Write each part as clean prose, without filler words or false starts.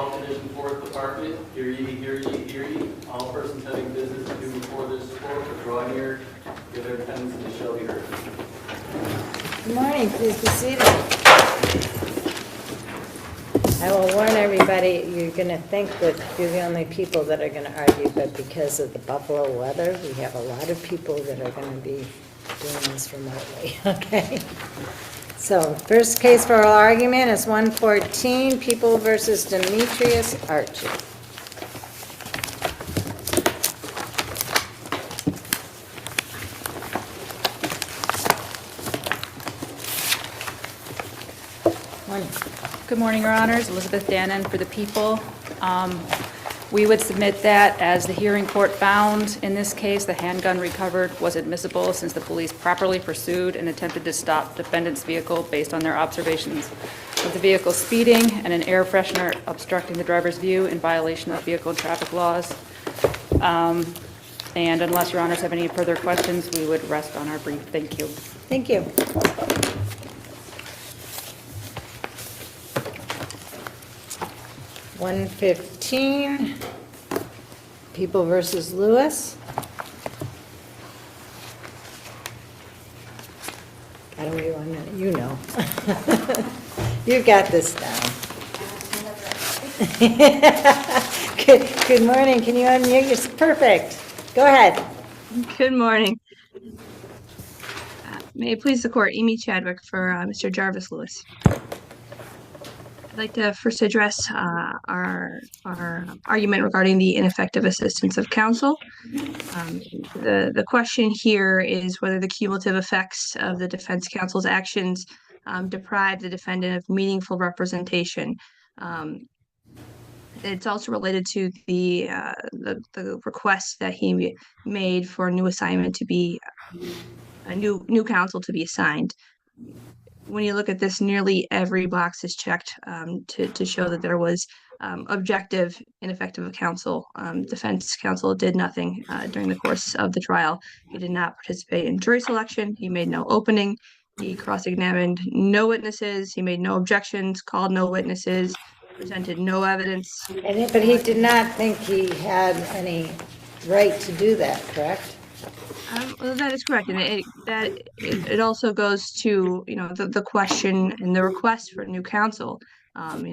Call Condition 4th Department. Hear ye, hear ye, hear ye. All persons having business to do before this court will draw near, give their attendance, and they shall be heard. Good morning, please be seated. I will warn everybody, you're going to think that you're the only people that are going to argue, but because of the Buffalo weather, we have a lot of people that are going to be doing this remotely, okay? So, first case for oral argument is 114, People versus Demetrius Archie. Morning. Good morning, Your Honors. Elizabeth Dannon for the People. We would submit that, as the hearing court found in this case, the handgun recovered was admissible since the police properly pursued and attempted to stop defendant's vehicle based on their observations of the vehicle speeding and an air freshener obstructing the driver's view in violation of vehicle and traffic laws. And unless Your Honors have any further questions, we would rest on our brief. Thank you. Thank you. $115, People versus Lewis. Gotta wait 1 minute, you know. You got this down. Good morning, can you unmute? You're perfect. Go ahead. Good morning. May it please the court, Amy Chadwick for Mr. Jarvis Lewis. I'd like to first address our argument regarding the ineffective assistance of counsel. The question here is whether the cumulative effects of the defense counsel's actions deprive the defendant of meaningful representation. It's also related to the request that he made for a new assignment to be a new counsel to be assigned. When you look at this, nearly every box is checked to show that there was objective ineffective counsel. Defense counsel did nothing during the course of the trial. He did not participate in jury selection. He made no opening. He cross-examined no witnesses. He made no objections, called no witnesses, presented no evidence. But he did not think he had any right to do that, correct? Well, that is correct, and it also goes to the question and the request for new counsel.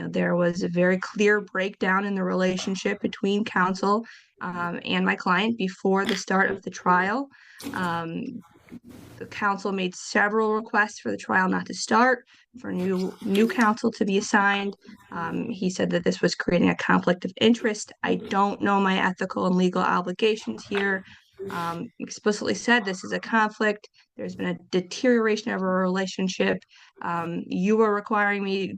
There was a very clear breakdown in the relationship between counsel and my client before the start of the trial. The counsel made several requests for the trial not to start, for new counsel to be assigned. He said that this was creating a conflict of interest. I don't know my ethical and legal obligations here. Explicitly said this is a conflict. There's been a deterioration of our relationship. You are requiring me,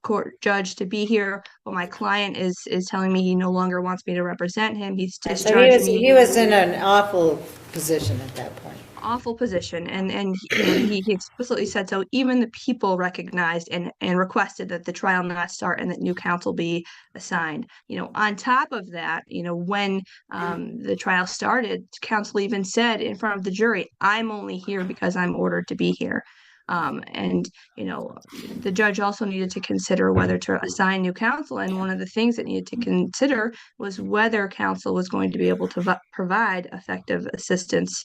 court judge, to be here, but my client is telling me he no longer wants me to represent him. He's discharged me. He was in an awful position at that point. Awful position, and he explicitly said so. Even the people recognized and requested that the trial not start and that new counsel be assigned. On top of that, when the trial started, counsel even said in front of the jury, "I'm only here because I'm ordered to be here." The judge also needed to consider whether to assign new counsel, and one of the things that needed to consider was whether counsel was going to be able to provide effective assistance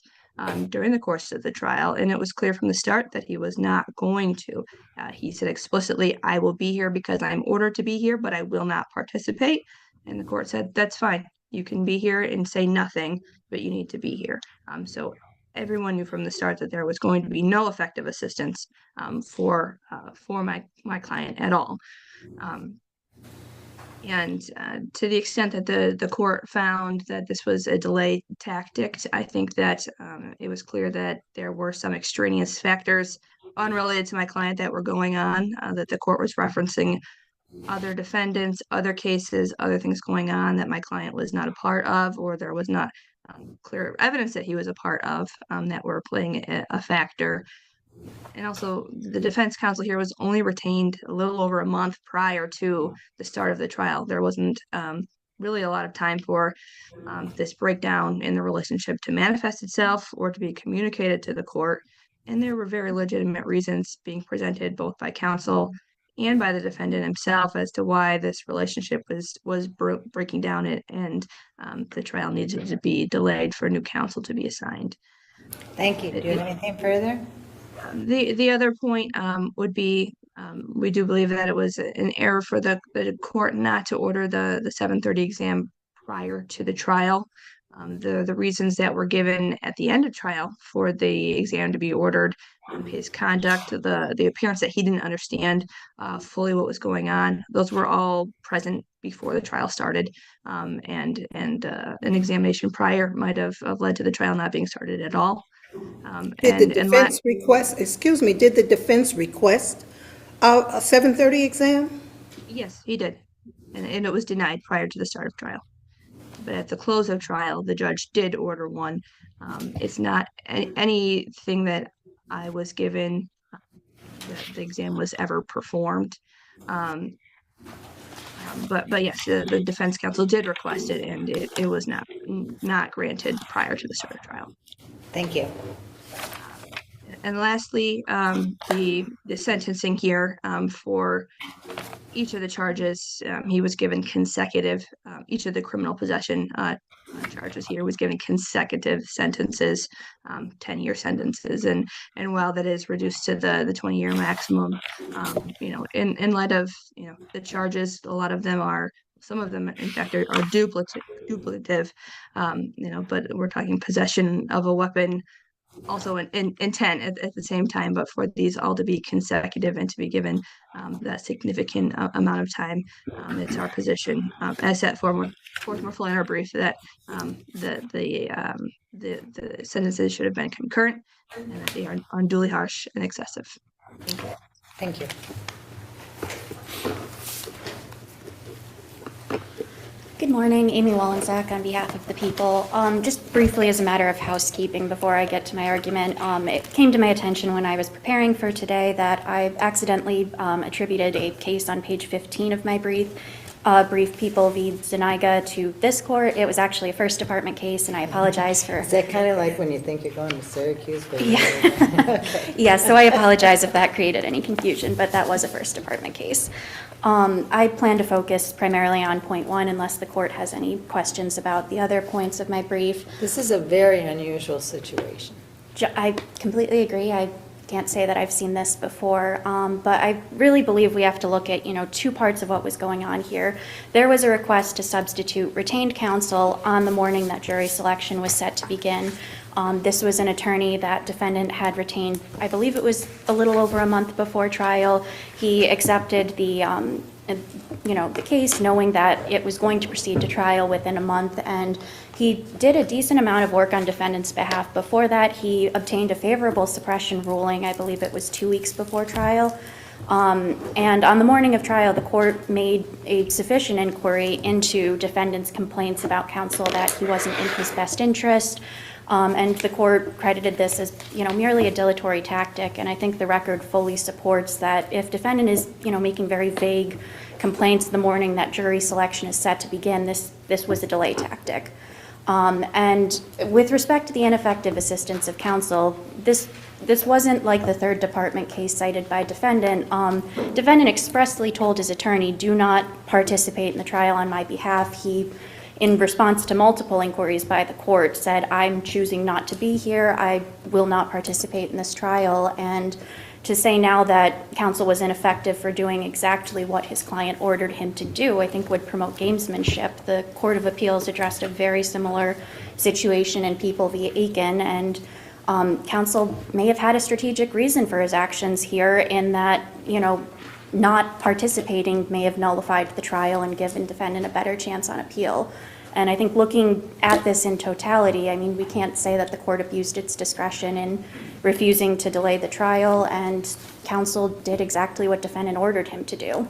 during the course of the trial, and it was clear from the start that he was not going to. He said explicitly, "I will be here because I'm ordered to be here, but I will not participate." And the court said, "That's fine. You can be here and say nothing, but you need to be here." So everyone knew from the start that there was going to be no effective assistance for my client at all. And to the extent that the court found that this was a delay tactic, I think that it was clear that there were some extraneous factors unrelated to my client that were going on, that the court was referencing other defendants, other cases, other things going on that my client was not a part of, or there was not clear evidence that he was a part of that were playing a factor. And also, the defense counsel here was only retained a little over a month prior to the start of the trial. There wasn't really a lot of time for this breakdown in the relationship to manifest itself or to be communicated to the court. And there were very legitimate reasons being presented both by counsel and by the defendant himself as to why this relationship was breaking down, and the trial needed to be delayed for new counsel to be assigned. Thank you. Do you have anything further? The other point would be, we do believe that it was an error for the court not to order the 7:30 exam prior to the trial. The reasons that were given at the end of trial for the exam to be ordered, his conduct, the appearance that he didn't understand fully what was going on, those were all present before the trial started, and an examination prior might have led to the trial not being started at all. Did the defense request, excuse me, did the defense request a 7:30 exam? Yes, he did. And it was denied prior to the start of trial. But at the close of trial, the judge did order one. It's not anything that I was given that the exam was ever performed. But yes, the defense counsel did request it, and it was not granted prior to the start of trial. Thank you. And lastly, the sentencing here for each of the charges, he was given consecutive. Each of the criminal possession charges here was given consecutive sentences, 10-year sentences, and while that is reduced to the 20-year maximum, in light of the charges, a lot of them are. Some of them, in fact, are duplicative. But we're talking possession of a weapon, also in intent at the same time, but for these all to be consecutive and to be given that significant amount of time, it's our position, as set forth more fully in our brief, that the sentences should have been concurrent and that they are unduly harsh and excessive. Thank you. Good morning, Amy Wallensack on behalf of the people. Just briefly as a matter of housekeeping before I get to my argument, it came to my attention when I was preparing for today that I accidentally attributed a case on page 15 of my brief, People v. Zuniga, to this court. It was actually a First Department case, and I apologize for... Is that kind of like when you think you're going to Syracuse? But yeah. Okay. Yeah, so I apologize if that created any confusion, but that was a First Department case. I plan to focus primarily on point 1 unless the court has any questions about the other points of my brief. This is a very unusual situation. I completely agree. I can't say that I've seen this before, but I really believe we have to look at, two parts of what was going on here. There was a request to substitute retained counsel on the morning that jury selection was set to begin. This was an attorney that defendant had retained, I believe it was a little over a month before trial. He accepted the case knowing that it was going to proceed to trial within a month, and he did a decent amount of work on defendant's behalf. Before that, he obtained a favorable suppression ruling, I believe it was 2 weeks before trial. And on the morning of trial, the court made a sufficient inquiry into defendant's complaints about counsel that he wasn't in his best interest. And the court credited this as, merely a dilatory tactic. And I think the record fully supports that if defendant is, making very vague complaints the morning that jury selection is set to begin, this was a delay tactic. And with respect to the ineffective assistance of counsel, this wasn't like the Third Department case cited by defendant. Defendant expressly told his attorney, do not participate in the trial on my behalf. He, in response to multiple inquiries by the court, said, I'm choosing not to be here. I will not participate in this trial. And to say now that counsel was ineffective for doing exactly what his client ordered him to do, I think would promote gamesmanship. The Court of Appeals addressed a very similar situation in People v. Aiken, and counsel may have had a strategic reason for his actions here in that, not participating may have nullified the trial and given defendant a better chance on appeal. And I think looking at this in totality, we can't say that the court abused its discretion in refusing to delay the trial, and counsel did exactly what defendant ordered him to do.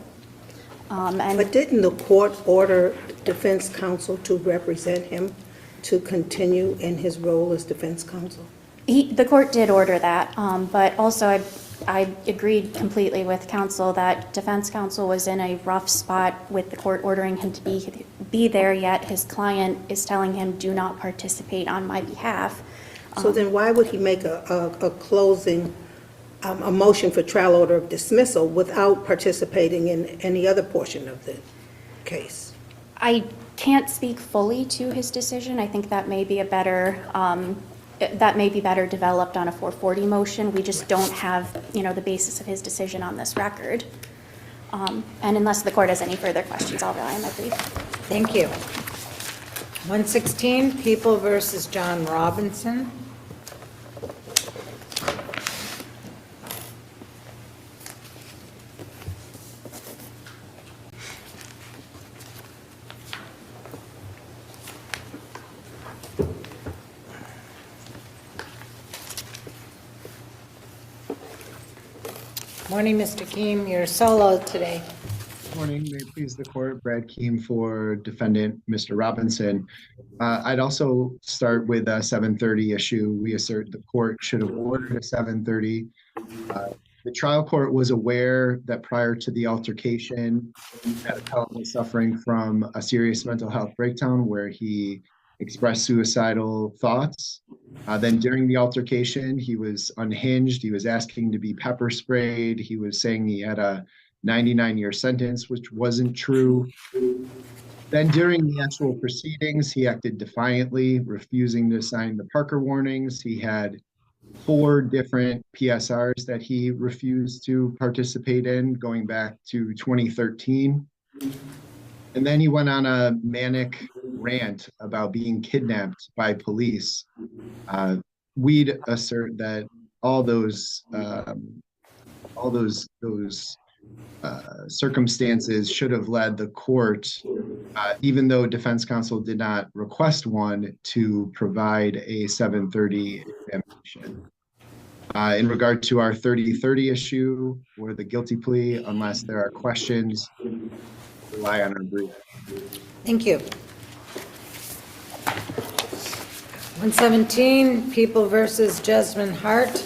But didn't the court order defense counsel to represent him to continue in his role as defense counsel? The court did order that, but also I agreed completely with counsel that defense counsel was in a rough spot with the court ordering him to be there, yet his client is telling him, do not participate on my behalf. So then why would he make a closing a motion for trial order of dismissal without participating in any other portion of the case. I can't speak fully to his decision. I think that may be a better, that may be better developed on a 440 motion. We just don't have, the basis of his decision on this record. And unless the court has any further questions, I'll rely on my brief. Thank you. 116, People versus John Robinson. Morning, Mr. Keem. You're solo today. Morning, may it please the court. Brad Keem for defendant Mr. Robinson. I'd also start with a 730 issue. We assert the court should have ordered a 730. The trial court was aware that prior to the altercation, that appellant was suffering from a serious mental health breakdown where he expressed suicidal thoughts. Then during the altercation, he was unhinged. He was asking to be pepper sprayed. He was saying he had a 99-year sentence, which wasn't true. Then during the actual proceedings, he acted defiantly, refusing to sign the Parker warnings. He had 4 different PSRs that he refused to participate in, going back to 2013. And then he went on a manic rant about being kidnapped by police. We'd assert that all those circumstances should have led the court, even though defense counsel did not request one, to provide a 730 examination. In regard to our 3030 issue or the guilty plea, unless there are questions, rely on our brief. Thank you. 117, People versus Jesmond Hart.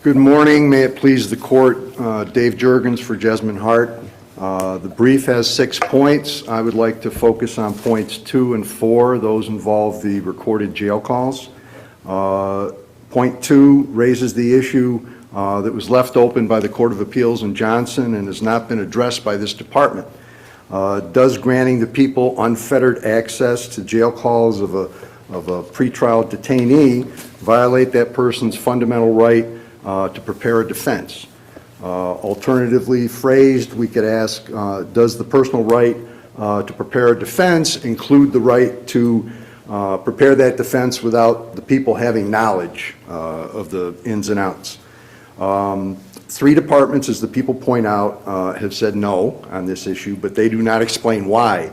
Good morning. May it please the court. Dave Juergens for Jesmond Hart. The brief has 6 points. I would like to focus on points 2 and 4. Those involve the recorded jail calls. Point 2 raises the issue that was left open by the Court of Appeals in Johnson and has not been addressed by this department. Does granting the people unfettered access to jail calls of a pretrial detainee violate that person's fundamental right to prepare a defense? Alternatively phrased, we could ask, does the personal right to prepare a defense include the right to prepare that defense without the people having knowledge of the ins and outs? 3 departments, as the people point out, have said no on this issue, but they do not explain why.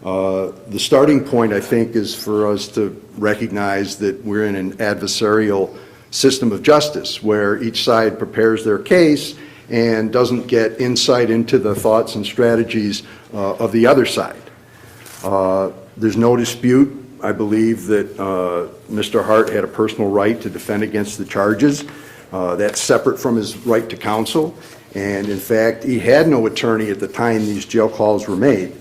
The starting point, I think, is for us to recognize that we're in an adversarial system of justice where each side prepares their case and doesn't get insight into the thoughts and strategies of the other side. There's no dispute, I believe, that Mr. Hart had a personal right to defend against the charges. That's separate from his right to counsel, and in fact, he had no attorney at the time these jail calls were made.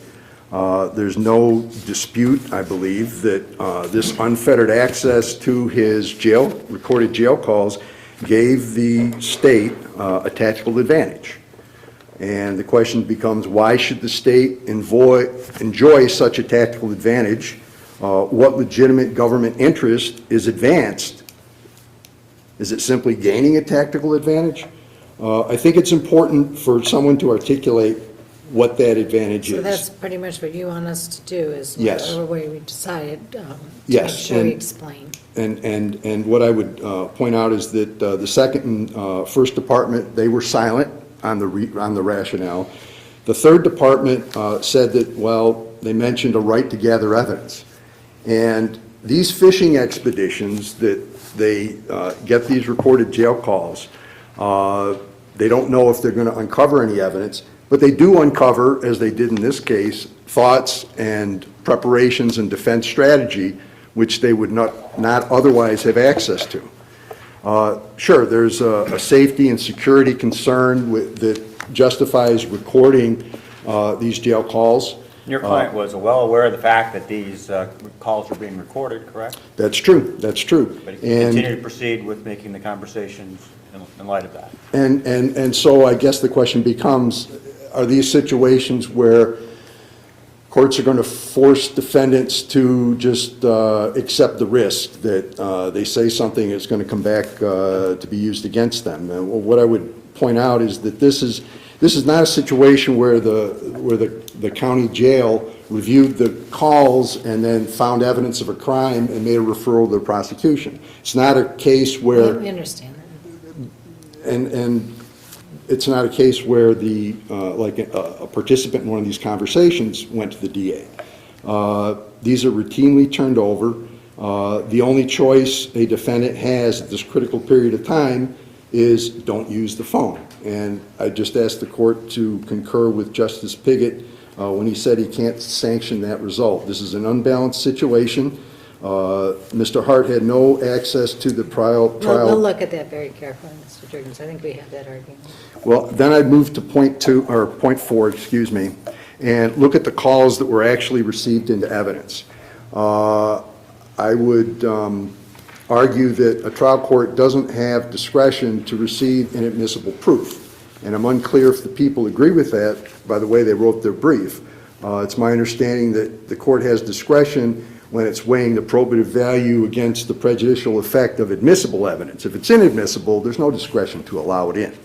There's no dispute, I believe, that this unfettered access to his recorded jail calls gave the state a tactical advantage. And the question becomes, why should the state enjoy such a tactical advantage? What legitimate government interest is advanced? Is it simply gaining a tactical advantage? I think it's important for someone to articulate what that advantage is. So that's pretty much what you want us to do, is yes. whatever way we decided to yes. make sure we explain. And what I would point out is that the second and first department, they were silent on the rationale. The third department said that, well, they mentioned a right to gather evidence. And these fishing expeditions that they get these recorded jail calls, they don't know if they're going to uncover any evidence, but they do uncover, as they did in this case, thoughts and preparations and defense strategy which they would not otherwise have access to. Sure, there's a safety and security concern that justifies recording these jail calls. Your client was well aware of the fact that these calls were being recorded, correct? That's true, that's true. But he continued to proceed with making the conversations in light of that. And so I guess the question becomes, are these situations where courts are going to force defendants to just accept the risk that they say something is going to come back to be used against them? Well, what I would point out is that this is not a situation where the county jail reviewed the calls and then found evidence of a crime and made a referral to the prosecution. It's not a case where... We understand that. And it's not a case where the, like a participant in one of these conversations went to the DA. These are routinely turned over. The only choice a defendant has at this critical period of time is don't use the phone. And I just asked the court to concur with Justice Piggott when he said he can't sanction that result. This is an unbalanced situation. Mr. Hart had no access to the trial. We'll look at that very carefully, Mr. Jurgens. I think we have that argument. Well, then I'd move to point 4, excuse me, and look at the calls that were actually received into evidence. I would argue that a trial court doesn't have discretion to receive inadmissible proof. And I'm unclear if the people agree with that by the way they wrote their brief. It's my understanding that the court has discretion when it's weighing the probative value against the prejudicial effect of admissible evidence. If it's inadmissible, there's no discretion to allow it in.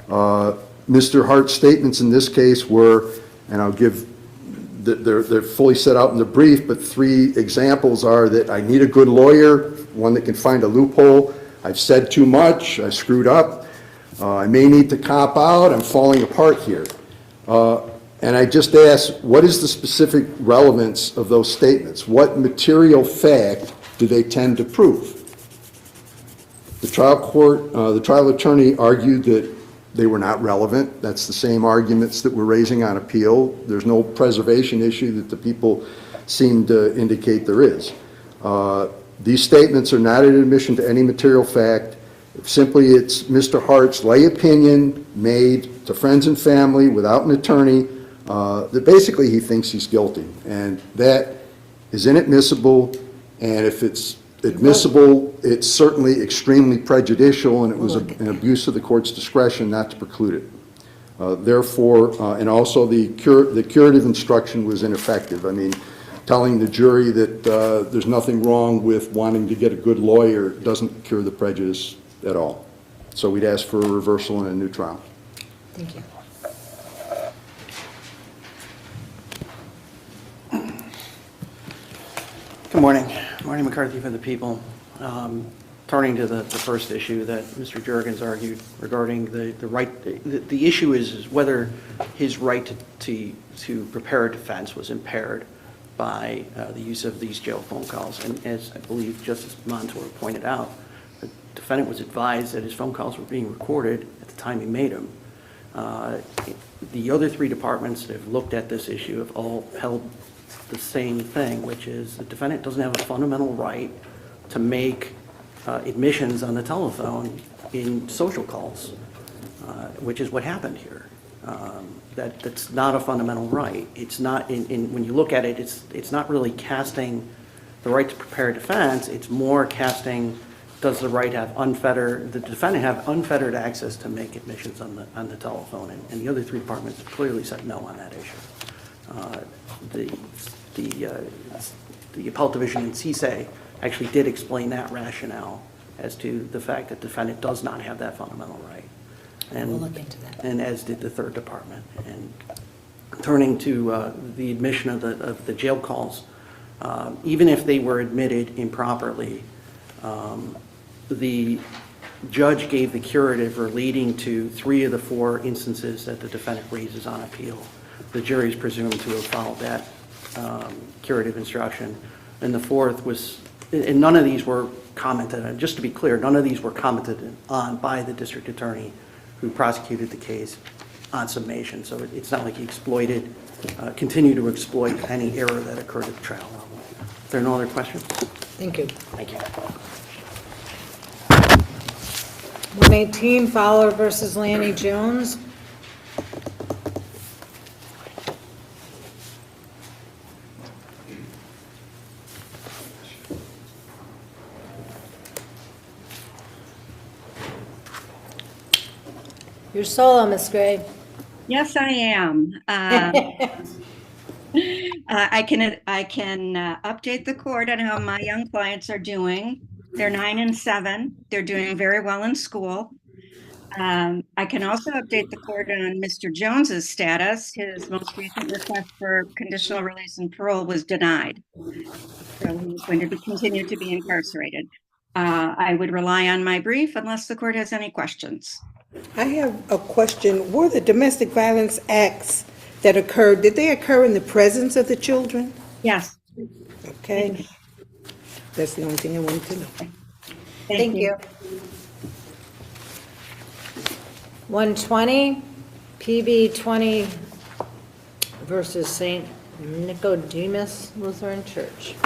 Mr. Hart's statements in this case were, and I'll give, they're fully set out in the brief, but 3 examples are that I need a good lawyer, one that can find a loophole, I've said too much, I screwed up, I may need to cop out, I'm falling apart here. And I just ask, what is the specific relevance of those statements? What material fact do they tend to prove? The trial attorney argued that they were not relevant. That's the same arguments that we're raising on appeal. There's no preservation issue that the people seem to indicate there is. These statements are not an admission to any material fact. Simply, it's Mr. Hart's lay opinion made to friends and family without an attorney that basically he thinks he's guilty. And that is inadmissible, and if it's admissible, it's certainly extremely prejudicial, and it was an abuse of the court's discretion not to preclude it. Therefore, and also the curative instruction was ineffective. I mean, telling the jury that there's nothing wrong with wanting to get a good lawyer doesn't cure the prejudice at all. So we'd ask for a reversal and a new trial. Thank you. Good morning. Marty McCarthy for the people. Turning to the first issue that Mr. Jurgens argued regarding the right, the issue is whether his right to prepare a defense was impaired by the use of these jail phone calls. And as I believe Justice Montour pointed out, the defendant was advised that his phone calls were being recorded at the time he made them. The other 3 departments that have looked at this issue have all held the same thing, which is the defendant doesn't have a fundamental right to make admissions on the telephone in social calls, which is what happened here. That's not a fundamental right. It's not, when you look at it, it's not really casting the right to prepare a defense. It's more casting, does the defendant have unfettered access to make admissions on the telephone? And the other 3 departments clearly said no on that issue. The Appellate Division in CSA actually did explain that rationale as to the fact that the defendant does not have that fundamental right. And we'll look into that. And as did the 3rd department. And turning to the admission of the jail calls, even if they were admitted improperly, the judge gave the curative relating to 3 of the 4 instances that the defendant raises on appeal. The jury is presumed to have followed that curative instruction. And the 4th was, and none of these were commented on. Just to be clear, none of these were commented on by the district attorney who prosecuted the case on summation. So it's not like he continued to exploit any error that occurred at the trial level. If there are no other questions? Thank you. Thank you. 118, Fowler versus Lanny Jones. You're solo, Miss Gray. Yes, I am. I can update the court on how my young clients are doing. They're 9 and 7. They're doing very well in school. I can also update the court on Mr. Jones's status. His most recent request for conditional release and parole was denied. So he's going to continue to be incarcerated. I would rely on my brief unless the court has any questions. I have a question. Were the domestic violence acts that occurred, did they occur in the presence of the children? Yes. Okay. That's the only thing I wanted to know. Thank you. 120, PB 20 versus St. Nicodemus Lutheran Church.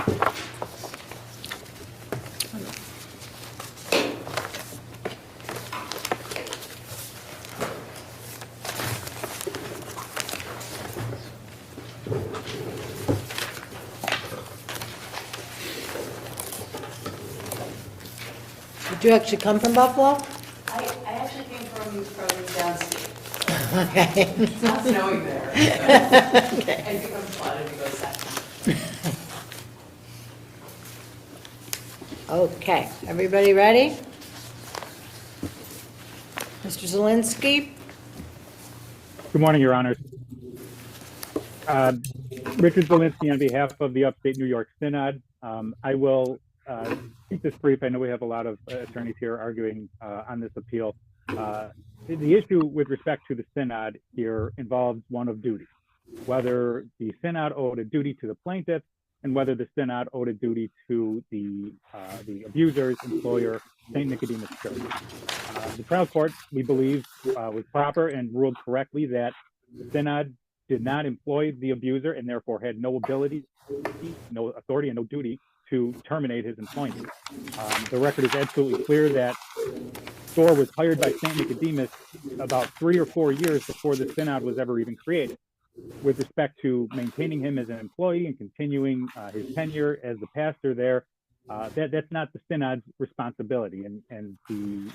Did you actually come from Buffalo? I actually came from downstate. Okay. It's not snowing there. Okay. I think I'm plotting to go second. Okay, everybody ready? Mr. Zelinski? Good morning, Your Honors. Richard Zelinski on behalf of the Upstate New York Synod. I will keep this brief. I know we have a lot of attorneys here arguing on this appeal. The issue with respect to the Synod here involves one of duty, whether the Synod owed a duty to the plaintiff and whether the Synod owed a duty to the abuser's employer, St. Nicodemus Church. The trial court, we believe, was proper and ruled correctly that the Synod did not employ the abuser and therefore had no ability, no authority, and no duty to terminate his employment. The record is absolutely clear that Storr was hired by St. Nicodemus about 3 or 4 years before the Synod was ever even created. With respect to maintaining him as an employee and continuing his tenure as the pastor there, that's not the Synod's responsibility. And the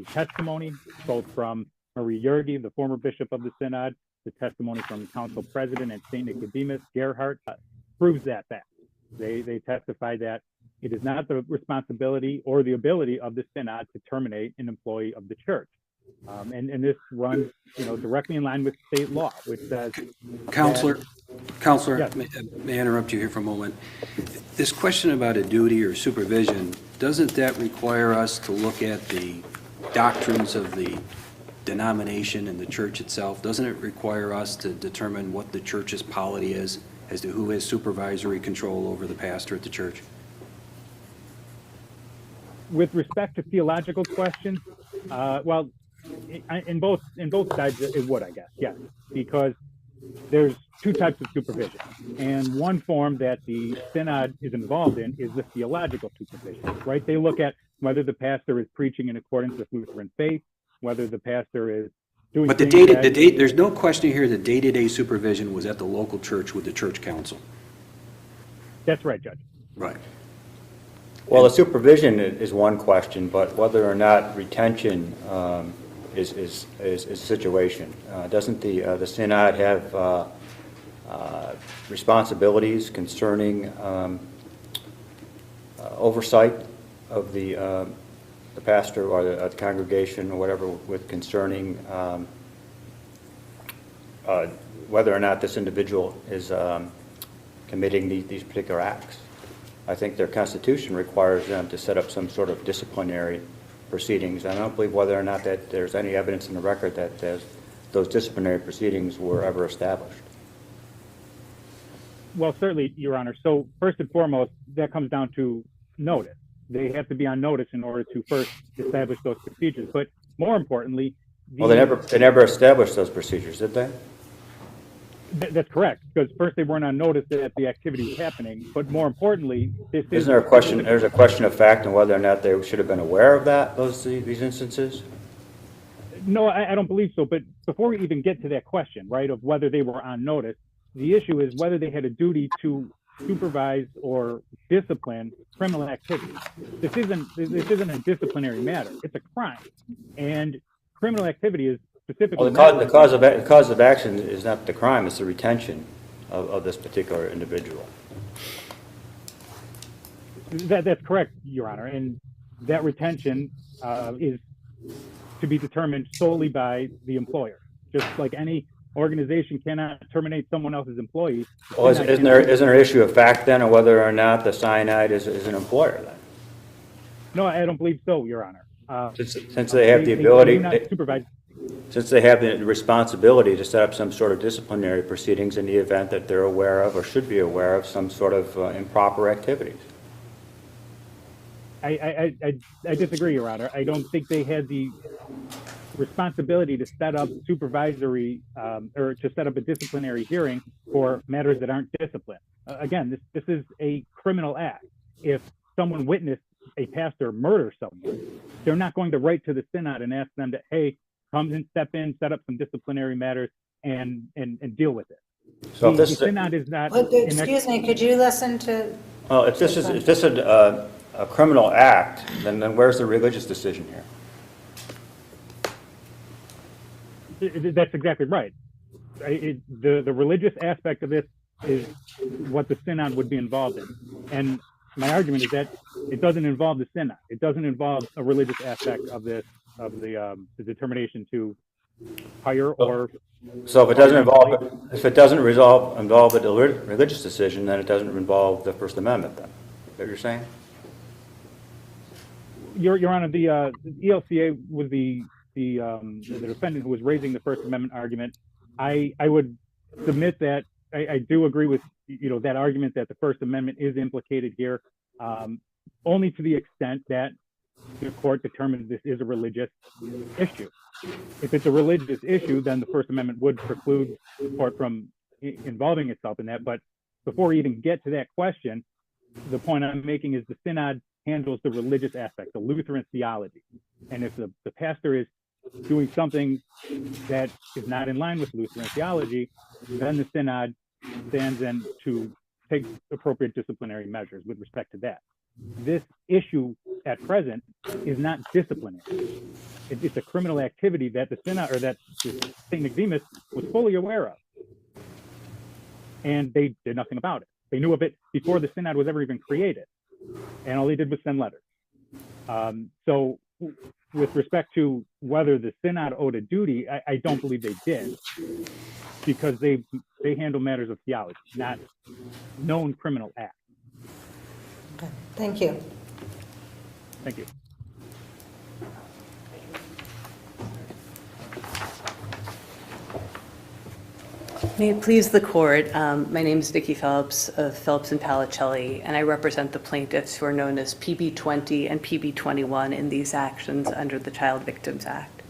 testimony, both from Marie Yergi, the former bishop of the Synod, the testimony from council president at St. Nicodemus, Gerhardt, proves that fact. They testified that it is not the responsibility or the ability of the Synod to terminate an employee of the church. And this runs, directly in line with state law, which says. Counselor, Yes. may I interrupt you here for a moment? This question about a duty or supervision, doesn't that require us to look at the doctrines of the denomination and the church itself? Doesn't it require us to determine what the church's polity is as to who has supervisory control over the pastor at the church? With respect to theological questions, well, in both sides it would, I guess, yes, because there's two types of supervision, and one form that the Synod is involved in is the theological supervision, right? They look at whether the pastor is preaching in accordance with Lutheran faith, whether the pastor is doing. But there's no question here that day-to-day supervision was at the local church with the church council. That's right, Judge. Right. Well, the supervision is one question, but whether or not retention is a situation. Doesn't the Synod have responsibilities concerning oversight of the pastor or the congregation or whatever, with concerning whether or not this individual is committing these particular acts? I think their constitution requires them to set up some sort of disciplinary proceedings. I don't believe whether or not that there's any evidence in the record that those disciplinary proceedings were ever established. Well, certainly, Your Honor. So first and foremost, that comes down to notice. They have to be on notice in order to first establish those procedures. But more importantly, Well, they never established those procedures, did they? That's correct, because first they weren't on notice that the activity was happening, but more importantly, Isn't there a question? There's a question of fact on whether or not they should have been aware of these instances. No, I don't believe so. But before we even get to that question, right, of whether they were on notice, the issue is whether they had a duty to supervise or discipline criminal activity. This isn't a disciplinary matter. It's a crime, and criminal activity is specifically. Well, the cause of action is not the crime, it's the retention of this particular individual. That's correct, Your Honor, and that retention is to be determined solely by the employer. Just like any organization cannot terminate someone else's employee. Well, isn't there an issue of fact then, or whether or not the cyanide is an employer then? No, I don't believe so, Your Honor. Since they have the ability, supervise. since they have the responsibility to set up some sort of disciplinary proceedings in the event that they're aware of or should be aware of some sort of improper activities. I disagree, Your Honor. I don't think they had the responsibility to set up supervisory or to set up a disciplinary hearing for matters that aren't discipline. Again, this is a criminal act. If someone witnessed a pastor murder someone, they're not going to write to the synod and ask them to, hey, come and step in, set up some disciplinary matters, and deal with it. So if the this synod is not. Excuse me, could you listen to? Well, if this is a criminal act, then where's the religious decision here? That's exactly right. The religious aspect of this is what the synod would be involved in, and my argument is that it doesn't involve the synod. It doesn't involve a religious aspect of this, of the determination to hire or. So if it doesn't involve a religious decision, then it doesn't involve the First Amendment. Then, is that what you're saying? Your Honor, the ELCA was the defendant who was raising the First Amendment argument. I would submit that I do agree with that argument that the First Amendment is implicated here, only to the extent that the court determines this is a religious issue. If it's a religious issue, then the First Amendment would preclude the court from involving itself in that. But before we even get to that question, the point I'm making is the synod handles the religious aspect, the Lutheran theology. And if the pastor is doing something that is not in line with Lutheran theology, then the synod stands in to take appropriate disciplinary measures with respect to that. This issue at present is not disciplinary. It's a criminal activity that the synod, or that St. Nicodemus was fully aware of. And they did nothing about it. They knew of it before the synod was ever even created. And all they did was send letters. So with respect to whether the synod owed a duty, I don't believe they did, because they handle matters of theology, not known criminal acts. Okay. Thank you. Thank you. May it please the court, my name is Vicki Phelps of Phelps and Palicelli, and I represent the plaintiffs who are known as PB20 and PB21 in these actions under the Child Victims Act.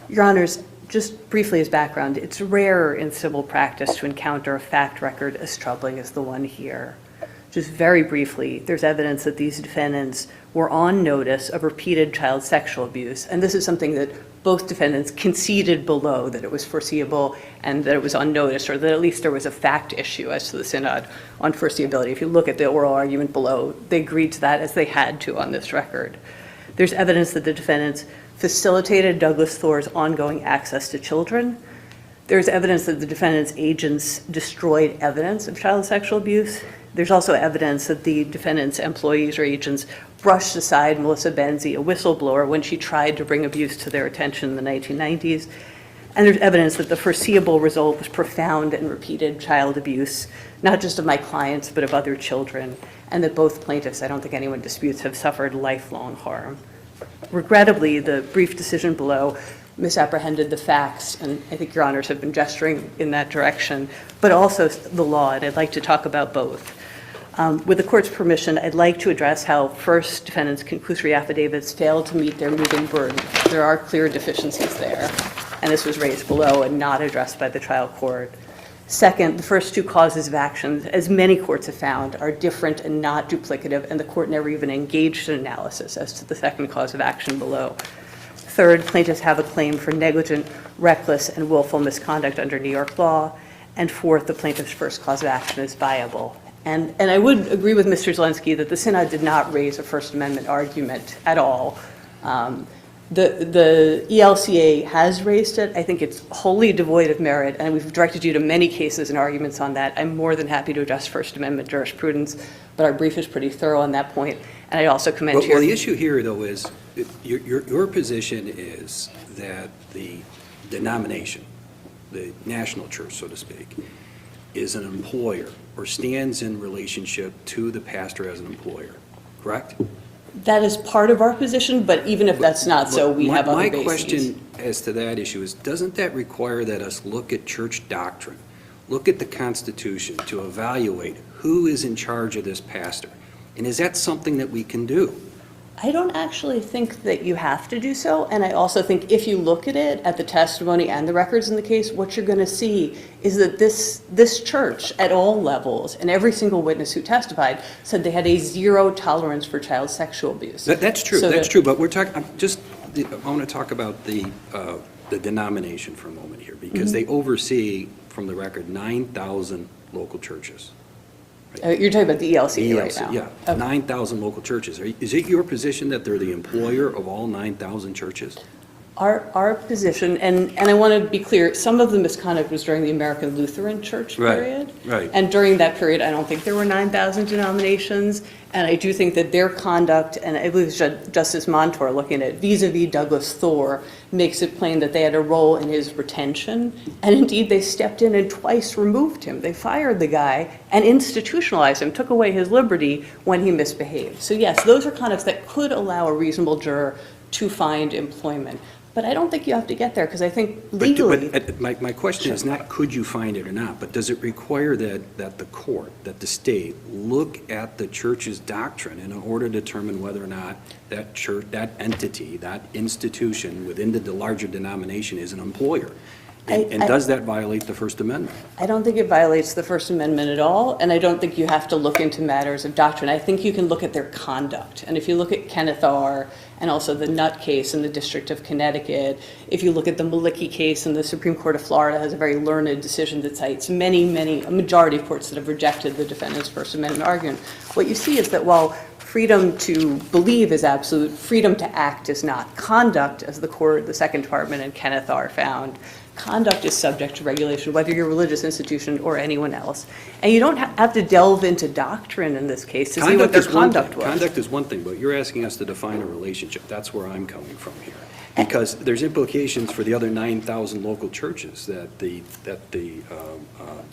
Your Honors, just briefly as background, it's rare in civil practice to encounter a fact record as troubling as the one here. Just very briefly, there's evidence that these defendants were on notice of repeated child sexual abuse, and this is something that both defendants conceded below, that it was foreseeable and that it was on notice, or that at least there was a fact issue as to the synod on foreseeability. If you look at the oral argument below, they agreed to that as they had to on this record. There's evidence that the defendants facilitated Douglas Thor's ongoing access to children. There's evidence that the defendant's agents destroyed evidence of child sexual abuse. There's also evidence that the defendant's employees or agents brushed aside Melissa Benzie, a whistleblower, when she tried to bring abuse to their attention in the 1990s. And there's evidence that the foreseeable result was profound and repeated child abuse, not just of my clients, but of other children, and that both plaintiffs, I don't think anyone disputes, have suffered lifelong harm. Regrettably, the brief decision below misapprehended the facts, and I think Your Honors have been gesturing in that direction, but also the law, and I'd like to talk about both. With the court's permission, I'd like to address how first defendants' conclusory affidavits failed to meet their moving burden. There are clear deficiencies there, and this was raised below and not addressed by the trial court. Second, the first two causes of action, as many courts have found, are different and not duplicative, and the court never even engaged in analysis as to the second cause of action below. Third, plaintiffs have a claim for negligent, reckless, and willful misconduct under New York law. And fourth, the plaintiff's first cause of action is viable. And I would agree with Mr. Zelensky that the synod did not raise a First Amendment argument at all. The ELCA has raised it. I think it's wholly devoid of merit, and we've directed you to many cases and arguments on that. I'm more than happy to address First Amendment jurisprudence, but our brief is pretty thorough on that point. And I also commend Well, the issue here, though, is your position is that the denomination, the national church, so to speak, is an employer or stands in relationship to the pastor as an employer, correct? That is part of our position, but even if that's not so, we have other bases. My question as to that issue is, doesn't that require that us look at church doctrine, look at the Constitution to evaluate who is in charge of this pastor? And is that something that we can do? I don't actually think that you have to do so, and I also think if you look at it, at the testimony and the records in the case, what you're going to see is that this church at all levels, and every single witness who testified, said they had a zero tolerance for child sexual abuse. That's true, So that's true, but we're talking, I want to talk about the denomination for a moment here, because they oversee, from the record, 9,000 local churches. You're talking about the ELCA right now? Yeah, Okay. 9,000 local churches. Is it your position that they're the employer of all 9,000 churches? Our position, and I want to be clear, some of the misconduct was during the American Lutheran Church period. Right. And during that period, I don't think there were 9,000 denominations. And I do think that their conduct, and I believe Justice Montour looking at vis-a-vis Douglas Thor, makes it plain that they had a role in his retention. And indeed, they stepped in and twice removed him. They fired the guy and institutionalized him, took away his liberty when he misbehaved. So yes, those are conducts that could allow a reasonable juror to find employment. But I don't think you have to get there, because I think legally... But my question is not could you find it or not, but does it require that the court, that the state, look at the church's doctrine in order to determine whether or not that church, that entity, that institution within the larger denomination is an employer? And does that violate the First Amendment? I don't think it violates the First Amendment at all, and I don't think you have to look into matters of doctrine. I think you can look at their conduct. And if you look at Kenneth R. and also the Nutt case in the District of Connecticut, if you look at the Malicki case in the Supreme Court of Florida, has a very learned decision that cites a majority of courts that have rejected the defendant's First Amendment argument. What you see is that while freedom to believe is absolute, freedom to act is not. Conduct, as the Second Department and Kenneth R. found, conduct is subject to regulation, whether you're a religious institution or anyone else. And you don't have to delve into doctrine in this case to see what their conduct was. Conduct is one thing, but you're asking us to define a relationship. That's where I'm coming from here. Because there's implications for the other 9,000 local churches that the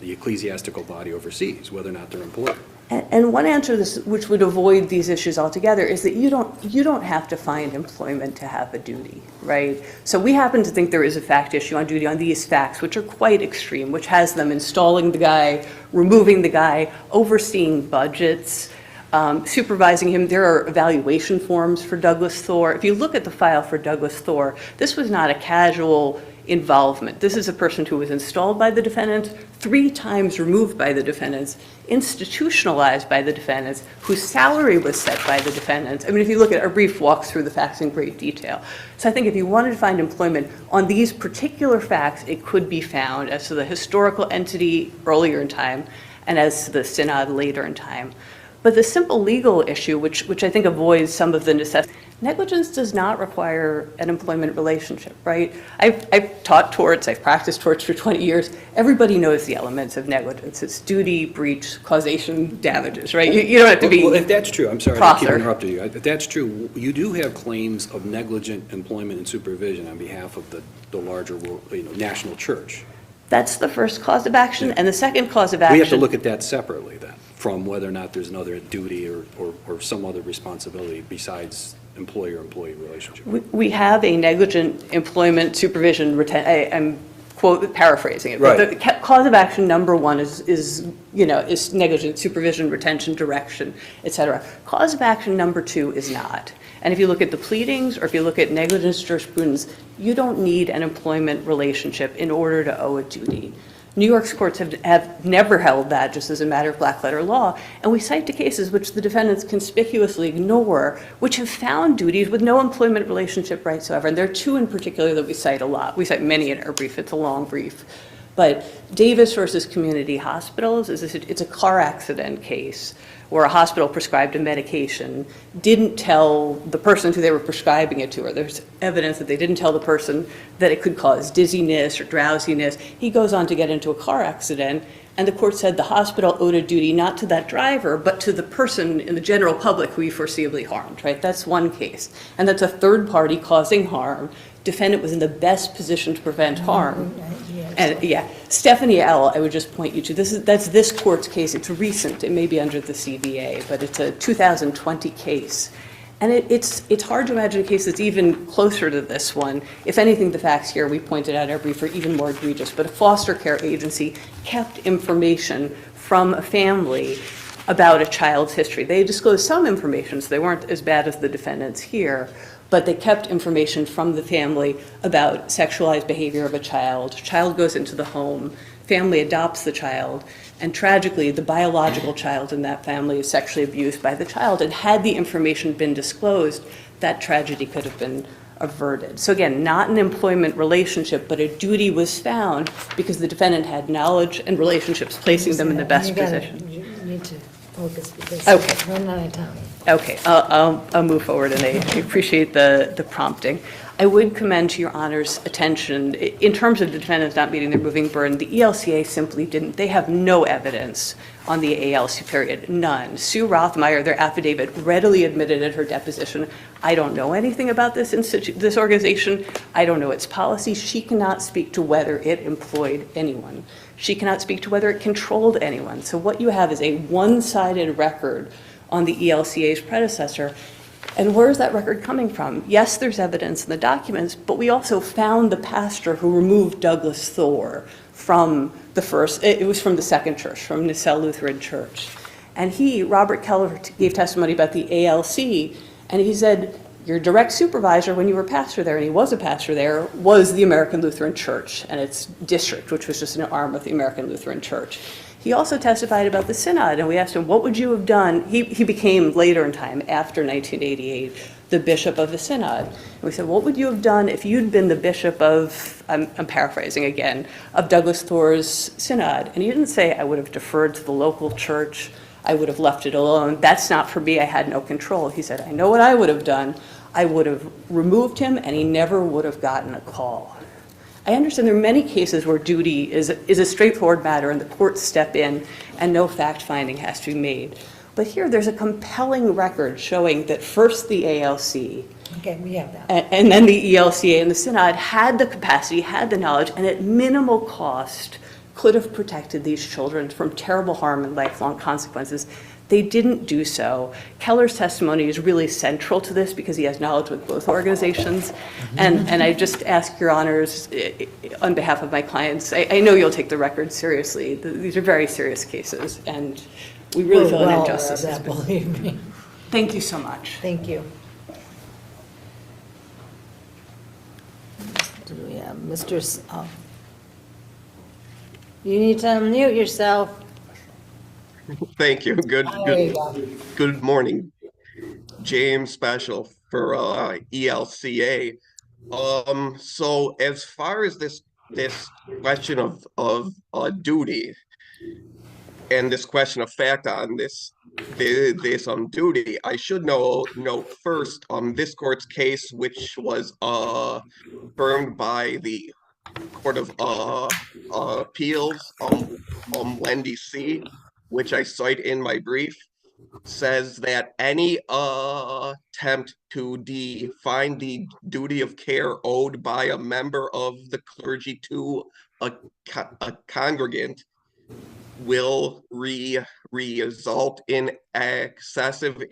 ecclesiastical body oversees, whether or not they're employed. And one answer to this, which would avoid these issues altogether, is that you don't have to find employment to have a duty, right? So we happen to think there is a fact issue on duty on these facts, which are quite extreme, which has them installing the guy, removing the guy, overseeing budgets, supervising him. There are evaluation forms for Douglas Thor. If you look at the file for Douglas Thor, this was not a casual involvement. This is a person who was installed by the defendants, 3 times removed by the defendants, institutionalized by the defendants, whose salary was set by the defendants. I mean, if you look at our brief walks through the facts in great detail. So I think if you wanted to find employment on these particular facts, it could be found as to the historical entity earlier in time and as to the synod later in time. But the simple legal issue, which I think avoids some of the necessity, negligence does not require an employment relationship, right? I've taught torts, I've practiced torts for 20 years. Everybody knows the elements of negligence. It's duty, breach, causation, damages, right? You don't have to be Well, if that's true, I'm sorry to keep Prosser. interrupting you. If that's true, you do have claims of negligent employment and supervision on behalf of the larger national church. That's the first cause of action, and the second cause of action... We have to look at that separately then, from whether or not there's another duty or some other responsibility besides employer-employee relationship. We have a negligent employment supervision, I'm paraphrasing it, Right. but the cause of action number 1 is negligent supervision, retention, direction, et cetera. Cause of action number 2 is not. And if you look at the pleadings or if you look at negligence jurisprudence, you don't need an employment relationship in order to owe a duty. New York's courts have never held that just as a matter of black letter law, and we cite the cases which the defendants conspicuously ignore, which have found duties with no employment relationship whatsoever. And there are 2 in particular that we cite a lot. We cite many in our brief. It's a long brief. But Davis versus Community Hospitals it's a car accident case where a hospital prescribed a medication, didn't tell the person who they were prescribing it to, or there's evidence that they didn't tell the person that it could cause dizziness or drowsiness. He goes on to get into a car accident, and the court said the hospital owed a duty not to that driver, but to the person in the general public who he foreseeably harmed, right? That's one case. And that's a third party causing harm. Defendant was in the best position to prevent harm. And yeah, Stephanie L., I would just point you to, that's this court's case. It's recent. It may be under the CBA, but it's a 2020 case. And it's hard to imagine a case that's even closer to this one. If anything, the facts here we pointed out in our brief are even more egregious. But a foster care agency kept information from a family about a child's history. They disclosed some information, so they weren't as bad as the defendants here, but they kept information from the family about sexualized behavior of a child. Child goes into the home, family adopts the child, and tragically, the biological child in that family is sexually abused by the child. And had the information been disclosed, that tragedy could have been averted. So again, not an employment relationship, but a duty was found because the defendant had knowledge and relationships placing them in the best position. You need to focus because Okay. we're running out of time. Okay, I'll move forward, and I appreciate the prompting. I would commend to Your Honor's attention, in terms of the defendants not meeting their moving burden, the ELCA simply didn't. They have no evidence on the ALC period, none. Sue Rothmeyer, their affidavit, readily admitted at her deposition, I don't know anything about this organization. I don't know its policies. She cannot speak to whether it employed anyone. She cannot speak to whether it controlled anyone. So what you have is a one-sided record on the ELCA's predecessor. And where is that record coming from? Yes, there's evidence in the documents, but we also found the pastor who removed Douglas Thor from it was from the second church, from Nacelle Lutheran Church. And Robert Keller, gave testimony about the ALC, and he said, your direct supervisor when you were pastor there, and he was a pastor there, was the American Lutheran Church and its district, which was just an arm of the American Lutheran Church. He also testified about the synod, and we asked him, what would you have done? He became later in time, after 1988, the bishop of the synod. And we said, what would you have done if you'd been the bishop of, I'm paraphrasing again, of Douglas Thor's synod? And he didn't say, I would have deferred to the local church, I would have left it alone. That's not for me, I had no control. He said, I know what I would have done. I would have removed him, and he never would have gotten a call. I understand there are many cases where duty is a straightforward matter and the courts step in and no fact-finding has to be made. But here there's a compelling record showing that first the ALC Okay, we have that. and then the ELCA and the synod had the capacity, had the knowledge, and at minimal cost could have protected these children from terrible harm and lifelong consequences. They didn't do so. Keller's testimony is really central to this because he has knowledge with both organizations. And I just ask Your Honors, on behalf of my clients, I know you'll take the record seriously. These are very serious cases, and we really feel an injustice has been. Believe me. Thank you so much. Thank you. Do we have Mr. You need to unmute yourself. Thank you. Good morning. James Special for ELCA. So as far as this question of duty and this question of fact on this duty, I should note first this court's case, which was affirmed by the Court of Appeals, Wendy C., which I cite in my brief, says that any attempt to define the duty of care owed by a member of the clergy to a congregant will result in excessive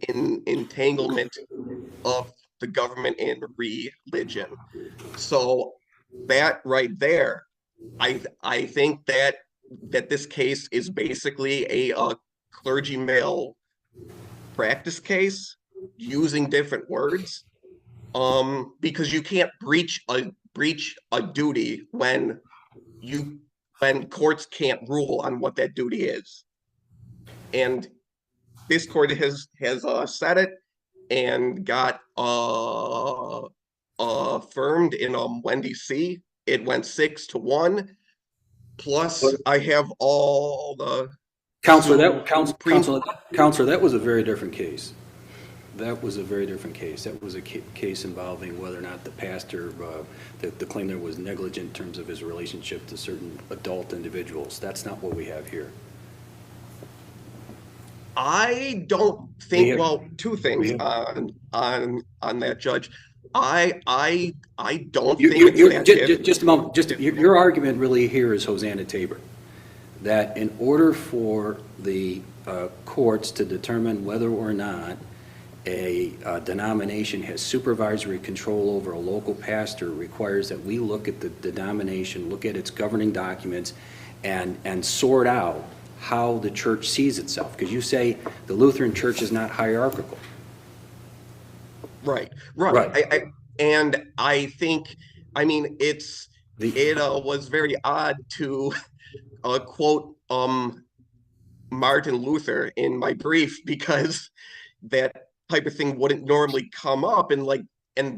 entanglement of the government and religion. So that right there, I think that this case is basically a clergy male practice case using different words, because you can't breach a duty when courts can't rule on what that duty is. And this court has said it and got affirmed in Wendy C. It went 6-1. Plus, I have all the Counselor, Supreme- Counselor, that was a very different case. That was a very different case. That was a case involving whether or not the pastor, the claim there was negligent in terms of his relationship to certain adult individuals. That's not what we have here. I don't think. Well, two things on that, Judge. I don't think it's that just a moment. Your argument really here is Hosanna Tabor, that in order for the courts to determine whether or not a denomination has supervisory control over a local pastor requires that we look at the denomination, look at its governing documents, and sort out how the church sees itself. Because you say the Lutheran Church is not hierarchical. Right. And I think, I mean, it was very odd to quote Martin Luther in my brief, because that type of thing wouldn't normally come up, and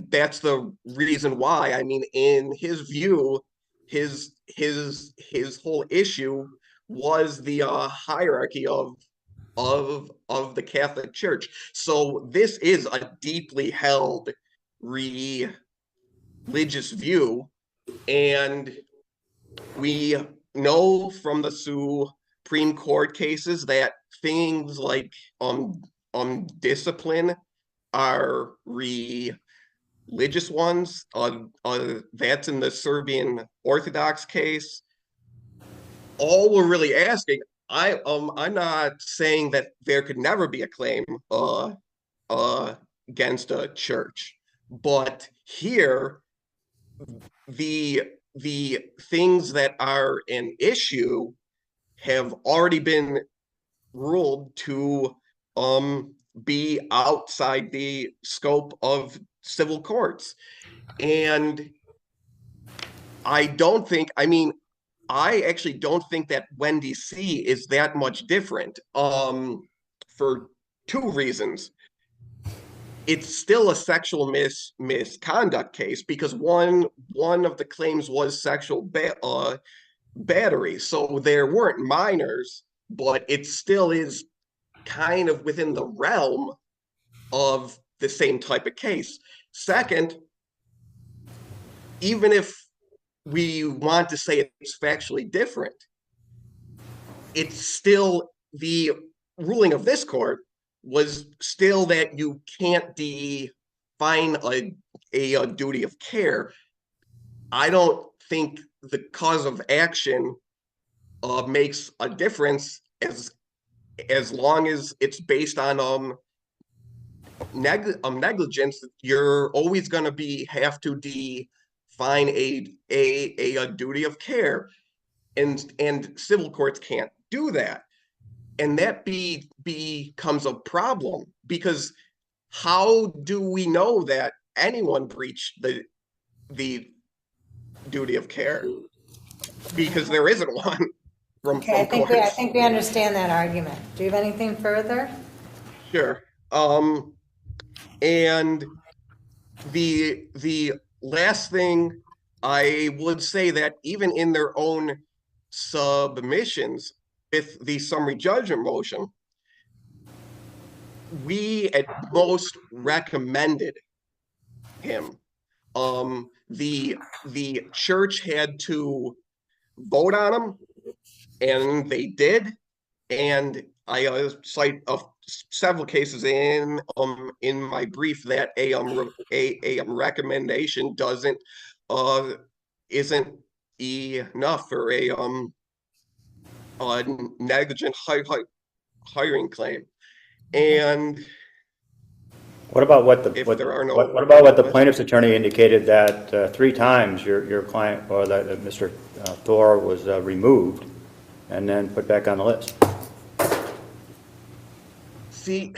that's the reason why. I mean, in his view, his whole issue was the hierarchy of the Catholic Church. So this is a deeply held religious view, and we know from the Supreme Court cases that things like discipline are religious ones. That's in the Serbian Orthodox case. All we're really asking, I'm not saying that there could never be a claim against a church, but here the things that are an issue have already been ruled to be outside the scope of civil courts. And I actually don't think that Wendy C. is that much different for two reasons. It's still a sexual misconduct case, because one of the claims was sexual battery. So there weren't minors, but it still is kind of within the realm of the same type of case. Second, even if we want to say it's factually different, it's still, the ruling of this court was still that you can't define a duty of care. I don't think the cause of action makes a difference as long as it's based on negligence. You're always going to have to define a duty of care, and civil courts can't do that. And that becomes a problem, because how do we know that anyone breached the duty of care? Because there isn't one. Okay, I think we understand that argument. Do you have anything further? Sure. And the last thing I would say, that even in their own submissions with the summary judgment motion, we at most recommended him. The church had to vote on him, and they did. And I cite several cases in my brief that a recommendation isn't enough for a negligent hiring claim. And what about what the plaintiff's attorney indicated, that 3 times your client, or that Mr. Thor, was removed and then put back on the list? See,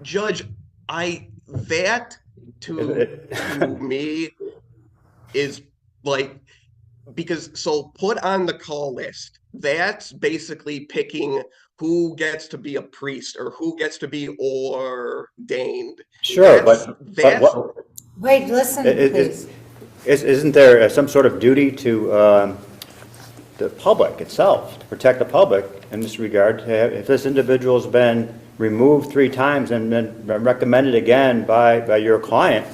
Judge, that to me is like, because so put on the call list, that's basically picking who gets to be a priest or who gets to be ordained. Sure, wait, listen, please. Isn't there some sort of duty to the public itself, to protect the public in this regard. If this individual's been removed 3 times and been recommended again by your client,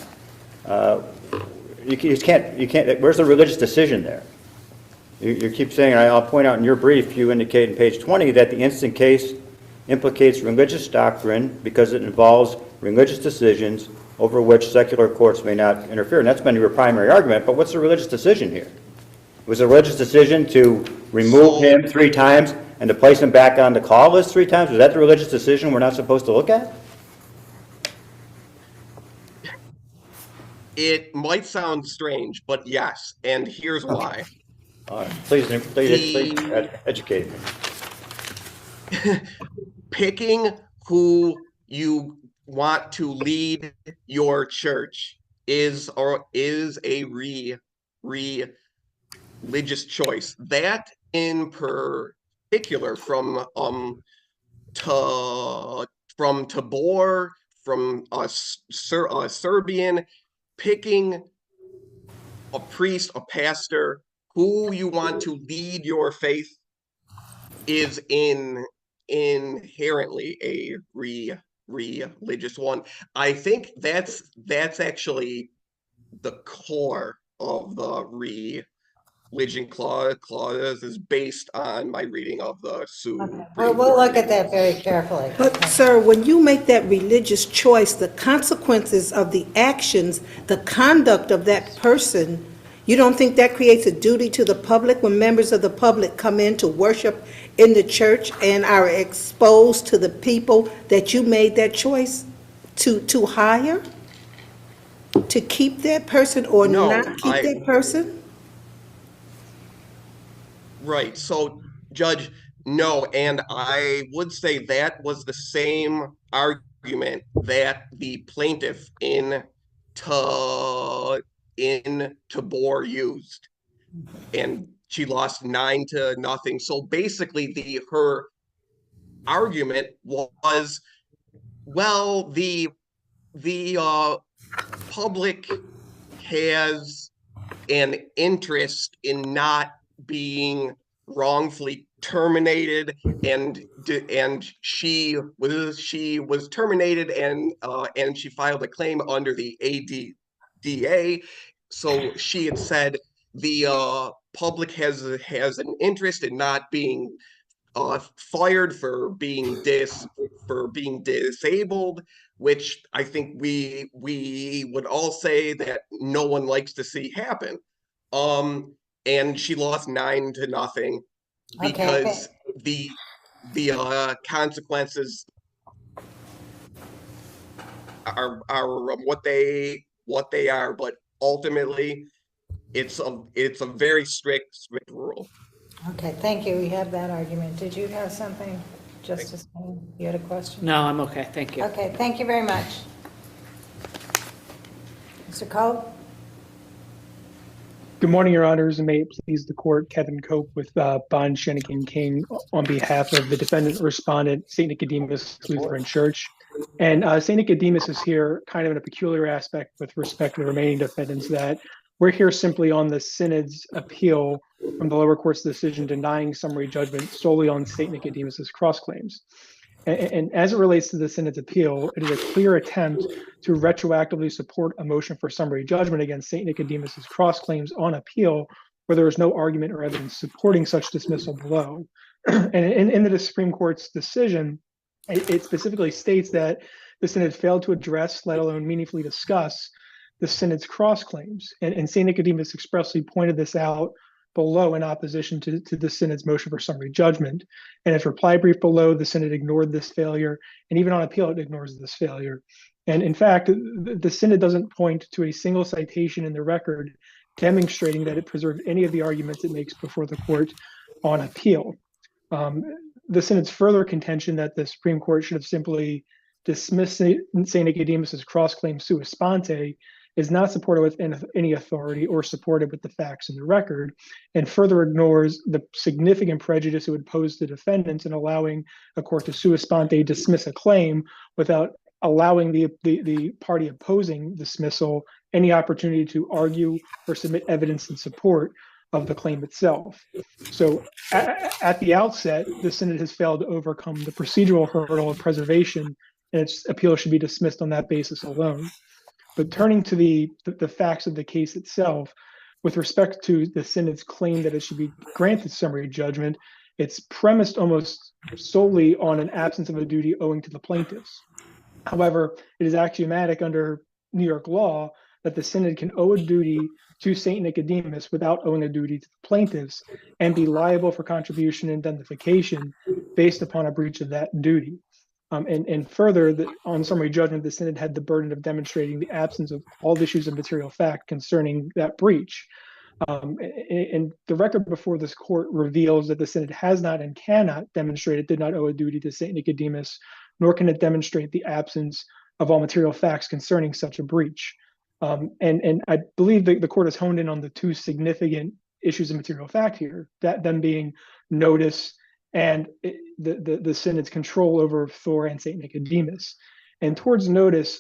you just can't, where's the religious decision there? You keep saying, and I'll point out in your brief, you indicate in page 20 that the instant case implicates religious doctrine because it involves religious decisions over which secular courts may not interfere. And that's been your primary argument, but what's the religious decision here? Was the religious decision to remove him 3 times and to place him back on the call list 3 times? Was that the religious decision we're not supposed to look at? It might sound strange, but yes, and here's why. All right. Please educate me. Picking who you want to lead your church is a religious choice. That in particular from Tabor, from Serbian, picking a priest, a pastor, who you want to lead your faith is inherently a religious one. I think that's actually the core of the religion clause is based on my reading of the Supreme Well, we'll look at that very carefully. But, sir, when you make that religious choice, the consequences of the actions, the conduct of that person, you don't think that creates a duty to the public when members of the public come in to worship in the church and are exposed to the people that you made that choice to hire? To keep that person or not keep that person? Right. So, Judge, no, and I would say that was the same argument that the plaintiff in Tabor used, and she lost 9-0. So basically, her argument was, well, the public has an interest in not being wrongfully terminated, and she was terminated, and she filed a claim under the ADA. So she had said the public has an interest in not being fired for being disabled, which I think we would all say that no one likes to see happen. And she lost 9-0 because the consequences are what they are, but ultimately it's a very strict rule. Okay, thank you. We have that argument. Did you have something, Justice Payne? You had a question? No, I'm okay. Thank you. Okay, thank you very much. Mr. Cope? Good morning, Your Honors, and may it please the court, Kevin Cope with Bond Shenikin King on behalf of the defendant respondent, St. Nicodemus Lutheran Church. And St. Nicodemus is here kind of in a peculiar aspect with respect to the remaining defendants, that we're here simply on the Synod's appeal from the lower court's decision denying summary judgment solely on St. Nicodemus's cross claims. And as it relates to the Synod's appeal, it is a clear attempt to retroactively support a motion for summary judgment against St. Nicodemus's cross claims on appeal, where there is no argument or evidence supporting such dismissal below. And in the Supreme Court's decision, it specifically states that the Synod failed to address, let alone meaningfully discuss, the Synod's cross claims. And St. Nicodemus expressly pointed this out below in opposition to the Synod's motion for summary judgment. And its reply brief below, the Synod ignored this failure, and even on appeal, it ignores this failure. And in fact, the Synod doesn't point to a single citation in the record demonstrating that it preserved any of the arguments it makes before the court on appeal. The Synod's further contention that the Supreme Court should have simply dismissed St. Nicodemus's cross claim sua sponte is not supported with any authority or supported with the facts in the record, and further ignores the significant prejudice it would pose to defendants in allowing a court to sua sponte dismiss a claim without allowing the party opposing dismissal any opportunity to argue or submit evidence in support of the claim itself. So at the outset, the Synod has failed to overcome the procedural hurdle of preservation, and its appeal should be dismissed on that basis alone. But turning to the facts of the case itself, with respect to the Synod's claim that it should be granted summary judgment, it's premised almost solely on an absence of a duty owing to the plaintiffs. However, it is axiomatic under New York law that the Synod can owe a duty to St. Nicodemus without owing a duty to the plaintiffs and be liable for contribution and indemnification based upon a breach of that duty. And further, on summary judgment, the Synod had the burden of demonstrating the absence of all issues of material fact concerning that breach. And the record before this court reveals that the Synod has not and cannot demonstrate it did not owe a duty to St. Nicodemus, nor can it demonstrate the absence of all material facts concerning such a breach. And I believe that the court has honed in on the two significant issues of material fact here, that them being notice and the Synod's control over Thor and St. Nicodemus. And towards notice,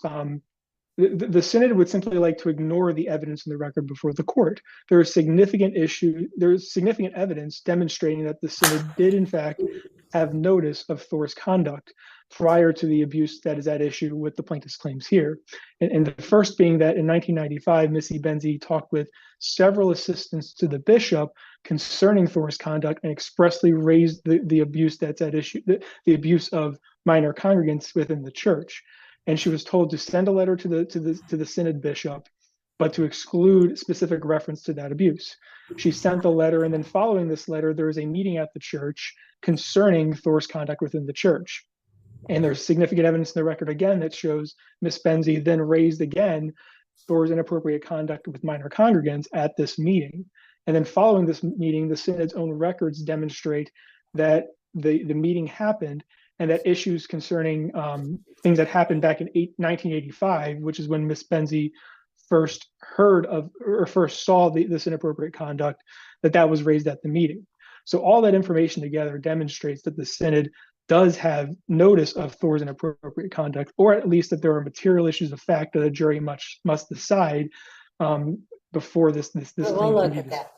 the Synod would simply like to ignore the evidence in the record before the court. There is significant evidence demonstrating that the Synod did in fact have notice of Thor's conduct prior to the abuse that is at issue with the plaintiff's claims here. And the first being that in 1995, Missy Benzie talked with several assistants to the bishop concerning Thor's conduct and expressly raised the abuse that's at issue, the abuse of minor congregants within the church. And she was told to send a letter to the Synod bishop, but to exclude specific reference to that abuse. She sent the letter, and then following this letter, there was a meeting at the church concerning Thor's conduct within the church. And there's significant evidence in the record again that shows Miss Benzie then raised again Thor's inappropriate conduct with minor congregants at this meeting. And then following this meeting, the Synod's own records demonstrate that the meeting happened and that issues concerning things that happened back in 1985, which is when Miss Benzie first heard of or first saw this inappropriate conduct, that was raised at the meeting. So all that information together demonstrates that the Synod does have notice of Thor's inappropriate conduct, or at least that there are material issues of fact that a jury must decide before this. We'll look at that.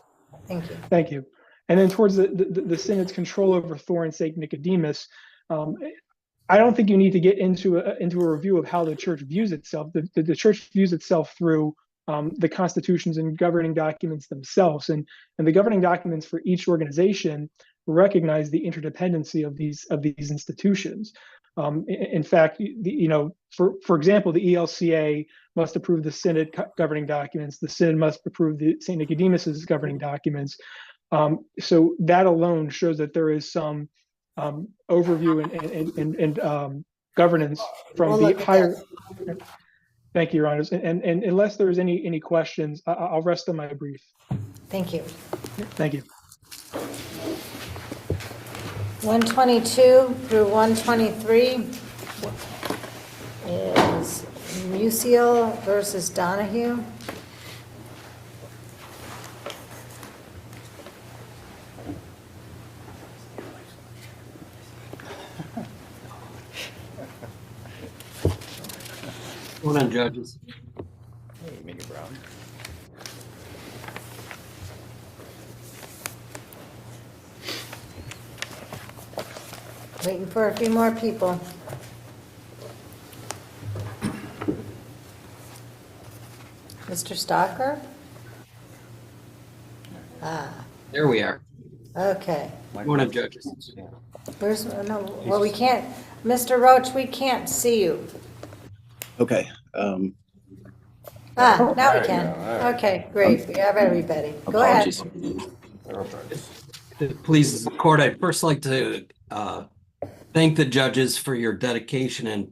Thank you. Thank you. And then towards the Synod's control over Thor and St. Nicodemus, I don't think you need to get into a review of how the church views itself. The church views itself through the constitutions and governing documents themselves, and the governing documents for each organization recognize the interdependency of these institutions. In fact, for example, the ELCA must approve the Synod governing documents. The Synod must approve the St. Nicodemus's governing documents. So that alone shows that there is some overview and governance from the higher. Thank you, Your Honors. And unless there's any questions, I'll rest on my brief. Thank you. Thank you. 122 through 123 is Musial versus Donahue. Morning, judges. Hey, Megan Brown. Waiting for a few more people. Mr. Stalker? There we are. Okay. Morning, judges. Where's, no, well, we can't, Mr. Roach, we can't see you. Okay. Now we can. Okay, great. We have everybody. Go ahead. Please, the court, I'd first like to thank the judges for your dedication and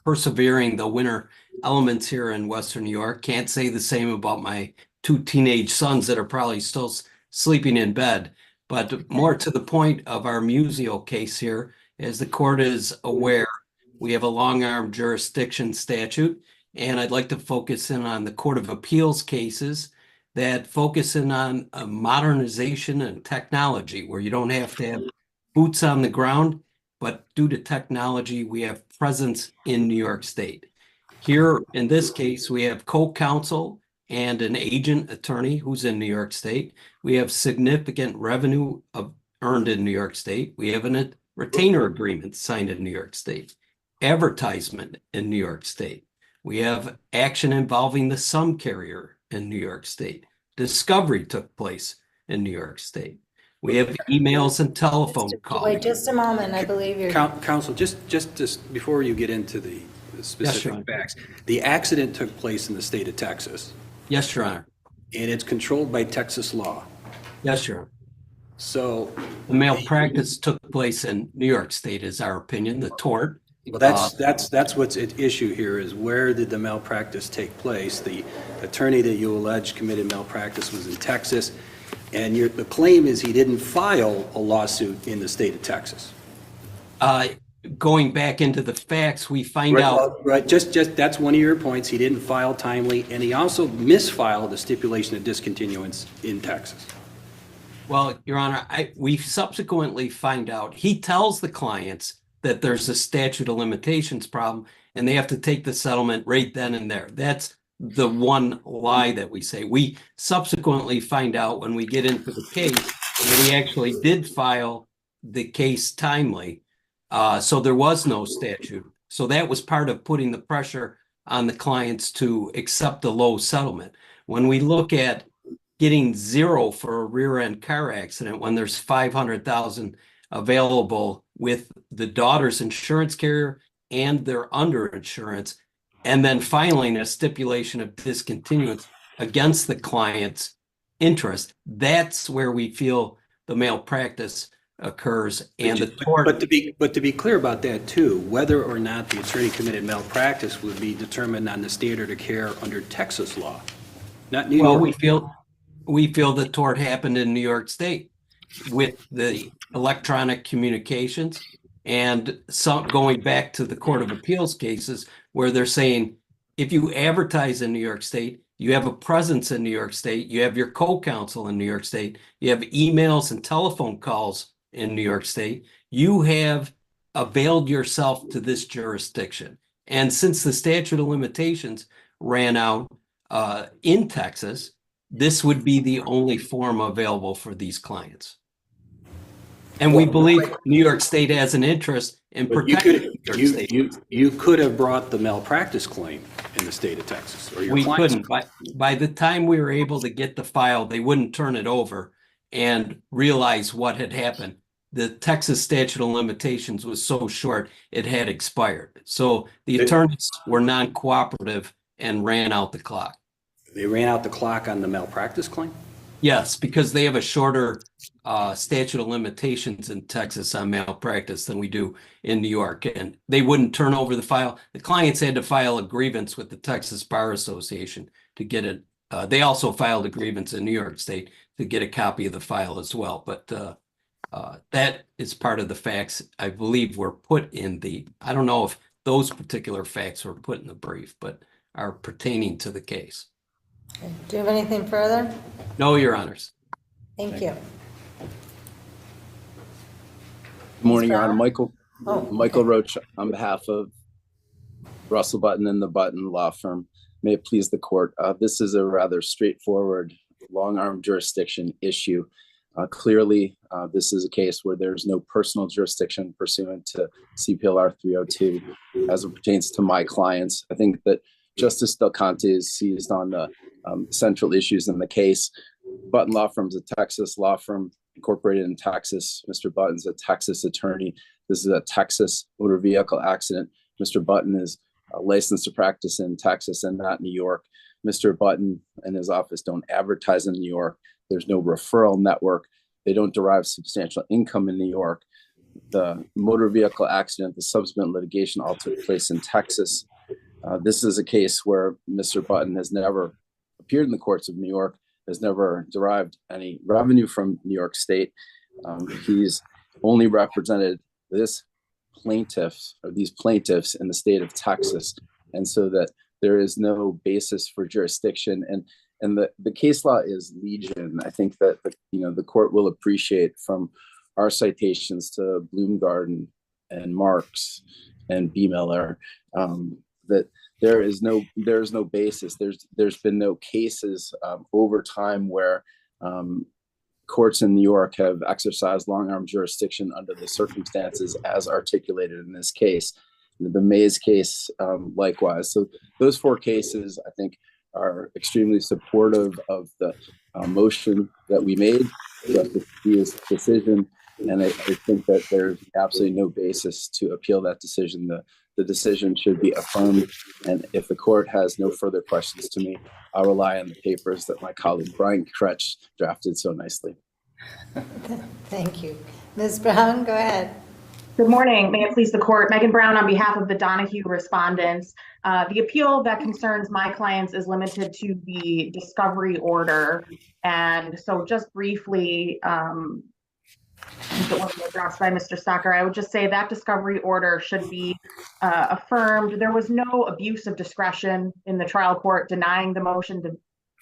persevering the winter elements here in Western New York. Can't say the same about my two teenage sons that are probably still sleeping in bed. But more to the point of our Musial case here, as the court is aware, we have a long-arm jurisdiction statute, and I'd like to focus in on the Court of Appeals cases that focus in on modernization and technology, where you don't have to have boots on the ground, but due to technology, we have presence in New York State. Here, in this case, we have co-counsel and an agent attorney who's in New York State. We have significant revenue earned in New York State. We have a retainer agreement signed in New York State, advertisement in New York State. We have action involving the sum carrier in New York State. Discovery took place in New York State. We have emails and telephone calls. Wait just a moment, I believe you're. Counsel, just before you get into the specific facts, the accident took place in the state of Texas. Yes, Your Honor. And it's controlled by Texas law. Yes, Your Honor. So the malpractice took place in New York State, is our opinion, the tort. Well, that's what's at issue here, is where did the malpractice take place? The attorney that you allege committed malpractice was in Texas, and the claim is he didn't file a lawsuit in the state of Texas. Going back into the facts, we find out. Right, just that's one of your points. He didn't file timely, and he also misfiled the stipulation of discontinuance in Texas. Well, Your Honor, we subsequently find out, he tells the clients that there's a statute of limitations problem and they have to take the settlement right then and there. That's the one lie that we say. We subsequently find out when we get into the case that he actually did file the case timely. So there was no statute. So that was part of putting the pressure on the clients to accept a low settlement. When we look at getting zero for a rear end car accident when there's $500,000 available with the daughter's insurance carrier and their underinsurance, and then filing a stipulation of discontinuance against the client's interest, that's where we feel the malpractice occurs. And the tort. But to be clear about that too, whether or not the attorney committed malpractice would be determined on the standard of care under Texas law, not New York. We feel the tort happened in New York State with the electronic communications, and some going back to the Court of Appeals cases where they're saying if you advertise in New York State, you have a presence in New York State, you have your co-counsel in New York State, you have emails and telephone calls in New York State, you have availed yourself to this jurisdiction. And since the statute of limitations ran out in Texas, this would be the only form available for these clients. And we believe New York State has an interest in protecting New York State. You could have brought the malpractice claim in the state of Texas. Or your we clients. couldn't. By the time we were able to get the file, they wouldn't turn it over and realize what had happened. The Texas statute of limitations was so short, it had expired. So the attorneys were non-cooperative and ran out the clock. They ran out the clock on the malpractice claim? Yes, because they have a shorter statute of limitations in Texas on malpractice than we do in New York. And they wouldn't turn over the file. The clients had to file a grievance with the Texas Bar Association to get it. They also filed a grievance in New York State to get a copy of the file as well. But that is part of the facts I believe were put in the, I don't know if those particular facts were put in the brief, but are pertaining to the case. Do you have anything further? No, Your Honors. Thank you. Good morning, Your Honor. Michael Oh, Roach on behalf of Russell Button and the Button Law Firm. May it please the court. This is a rather straightforward long-arm jurisdiction issue. Clearly, this is a case where there's no personal jurisdiction pursuant to CPLR 302 as it pertains to my clients. I think that Justice Del Conte is seized on the central issues in the case. Button Law Firm is a Texas law firm incorporated in Texas. Mr. Button's a Texas attorney. This is a Texas motor vehicle accident. Mr. Button is licensed to practice in Texas and not New York. Mr. Button and his office don't advertise in New York. There's no referral network. They don't derive substantial income in New York. The motor vehicle accident, the subsequent litigation all took place in Texas. This is a case where Mr. Button has never appeared in the courts of New York, has never derived any revenue from New York State. He's only represented these plaintiffs in the state of Texas. And so that there is no basis for jurisdiction. And the case law is legion. I think that the court will appreciate from our citations to Bloomgarden and Marks and B. Miller that there is no basis. There's been no cases over time where courts in New York have exercised long-arm jurisdiction under the circumstances as articulated in this case. The Mays case, likewise. So those 4 cases, I think, are extremely supportive of the motion that we made, Justice Sophia's decision, and I think that there's absolutely no basis to appeal that decision. The decision should be affirmed, and if the court has no further questions to me, I'll rely on the papers that my colleague Brian Kretsch drafted so nicely. Thank you. Ms. Brown, go ahead. Good morning. May it please the court. Megan Brown on behalf of the Donahue respondents. The appeal that concerns my clients is limited to the discovery order. And so just briefly, that was addressed by Mr. Stocker, I would just say that discovery order should be affirmed. There was no abuse of discretion in the trial court denying the motion to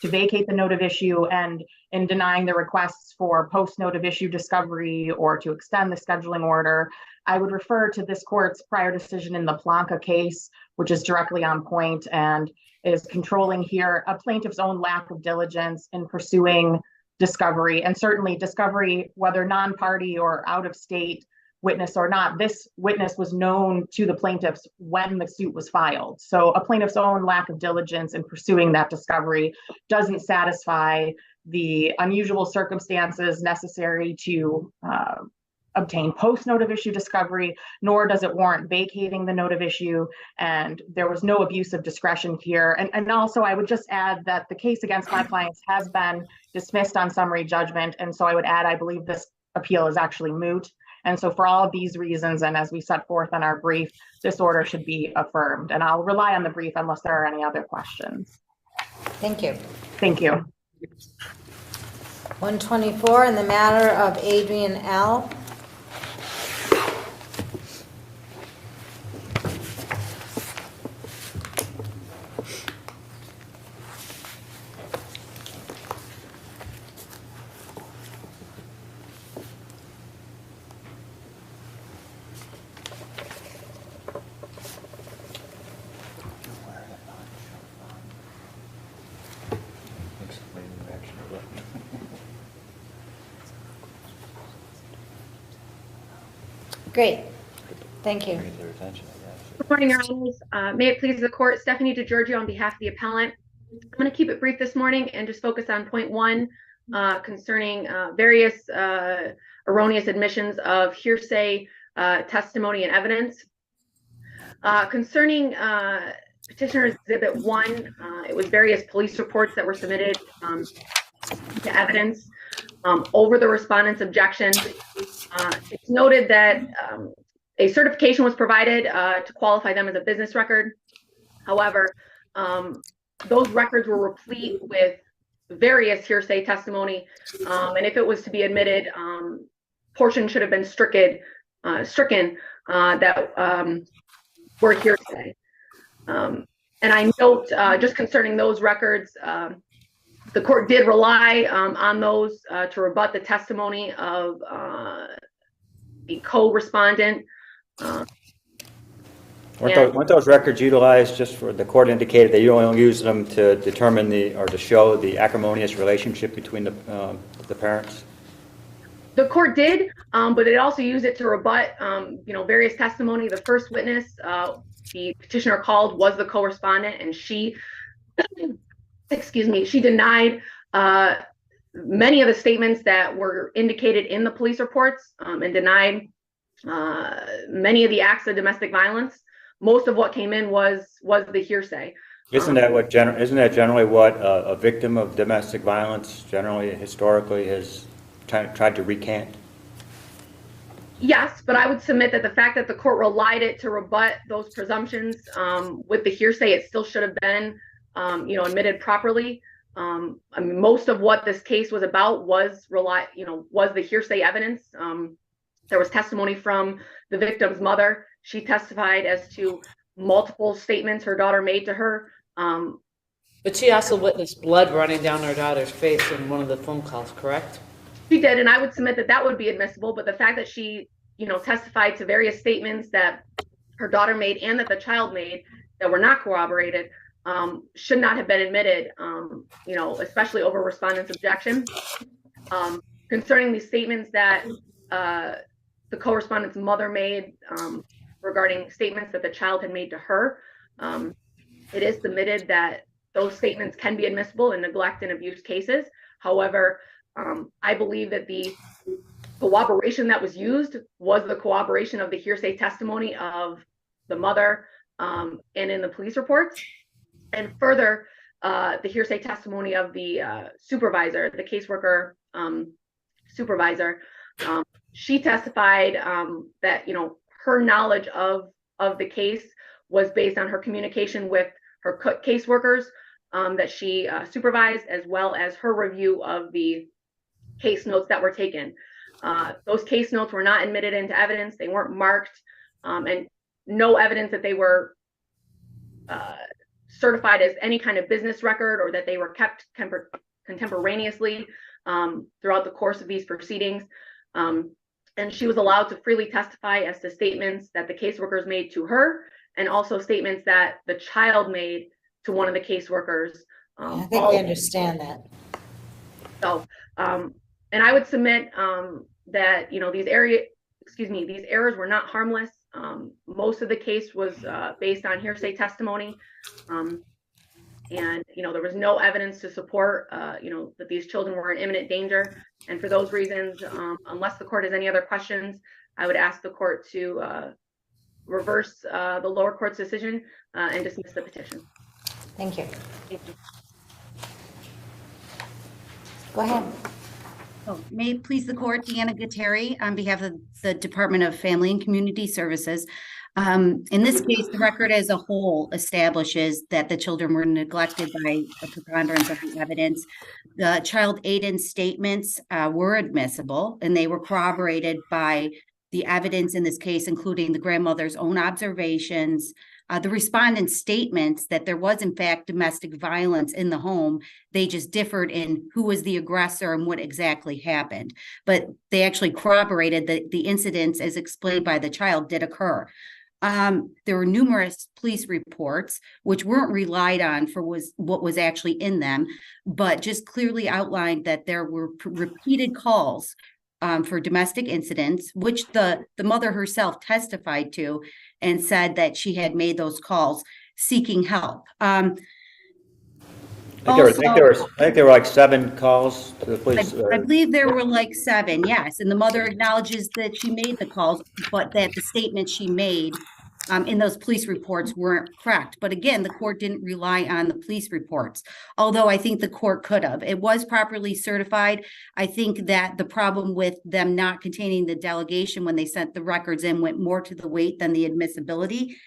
vacate the note of issue and in denying the requests for post note of issue discovery or to extend the scheduling order. I would refer to this court's prior decision in the Planca case, which is directly on point and is controlling here a plaintiff's own lack of diligence in pursuing discovery, and certainly discovery, whether non-party or out-of-state witness or not. This witness was known to the plaintiffs when the suit was filed. So a plaintiff's own lack of diligence in pursuing that discovery doesn't satisfy the unusual circumstances necessary to obtain post note of issue discovery, nor does it warrant vacating the note of issue. And there was no abuse of discretion here. And also I would just add that the case against my clients has been dismissed on summary judgment. And so I would add, I believe this appeal is actually moot. And so for all of these reasons, and as we set forth in our brief, this order should be affirmed. And I'll rely on the brief unless there are any other questions. Thank you. Thank you. 124 in the matter of Adrian L. Great. Thank you. Good morning, Your Honors. May it please the court, Stephanie DiGiorgio on behalf of the appellant. I'm going to keep it brief this morning and just focus on point 1 concerning various erroneous admissions of hearsay testimony and evidence. Concerning Petitioner's Exhibit 1, it was various police reports that were submitted to evidence over the respondent's objection. It's noted that a certification was provided to qualify them as a business record. However, those records were replete with various hearsay testimony, and if it was to be admitted, portions should have been stricken that were hearsay. And I note, just concerning those records, the court did rely on those to rebut the testimony of the co-respondent. Weren't those records utilized just for, the court indicated that you only use them to determine or to show the acrimonious relationship between the parents? The court did, but it also used it to rebut, various testimony. The first witness the petitioner called was the co-respondent, and she, she denied many of the statements that were indicated in the police reports, and denied many of the acts of domestic violence. Most of what came in was the hearsay. Isn't that generally what a victim of domestic violence generally historically has tried to recant? Yes, but I would submit that the fact that the court relied it to rebut those presumptions with the hearsay, it still should have been admitted properly. I mean, most of what this case was about was the hearsay evidence. There was testimony from the victim's mother. She testified as to multiple statements her daughter made to her. But she also witnessed blood running down her daughter's face in one of the phone calls, correct? She did, and I would submit that that would be admissible, but the fact that she, testified to various statements that her daughter made and that the child made, that were not corroborated should not have been admitted, especially over respondent's objection. Concerning these statements that the co-respondent's mother made regarding statements that the child had made to her, it is submitted that those statements can be admissible in neglect and abuse cases. However, I believe that the corroboration that was used was the corroboration of the hearsay testimony of the mother and in the police reports. And further, the hearsay testimony of the supervisor, the caseworker supervisor. She testified that, her knowledge of the case was based on her communication with her caseworkers that she supervised, as well as her review of the case notes that were taken. Those case notes were not admitted into evidence. They weren't marked, and no evidence that they were certified as any kind of business record or that they were kept contemporaneously throughout the course of these proceedings. And she was allowed to freely testify as to statements that the caseworkers made to her, and also statements that the child made to one of the caseworkers. I think we understand that. So, and I would submit that, these errors were not harmless. Most of the case was based on hearsay testimony. And, there was no evidence to support, that these children were in imminent danger. And for those reasons, unless the court has any other questions, I would ask the court to reverse the lower court's decision and dismiss the petition. Thank you. Go ahead. Oh, may it please the court, Deanna Gutteri on behalf of the Department of Family and Community Services. In this case, the record as a whole establishes that the children were neglected by a preponderance of the evidence. The child Aiden's statements were admissible, and they were corroborated by the evidence in this case, including the grandmother's own observations, the respondent's statements that there was in fact domestic violence in the home. They just differed in who was the aggressor and what exactly happened. But they actually corroborated that the incidents as explained by the child did occur. There were numerous police reports which weren't relied on for what was actually in them, but just clearly outlined that there were repeated calls for domestic incidents, which the mother herself testified to and said that she had made those calls seeking help. I think there were like 7 calls to the police. I believe there were like 7, yes. And the mother acknowledges that she made the calls, but that the statements she made in those police reports weren't correct. But again, the court didn't rely on the police reports, although I think the court could have. It was properly certified. I think that the problem with them not containing the delegation when they sent the records in went more to the weight than the admissibility.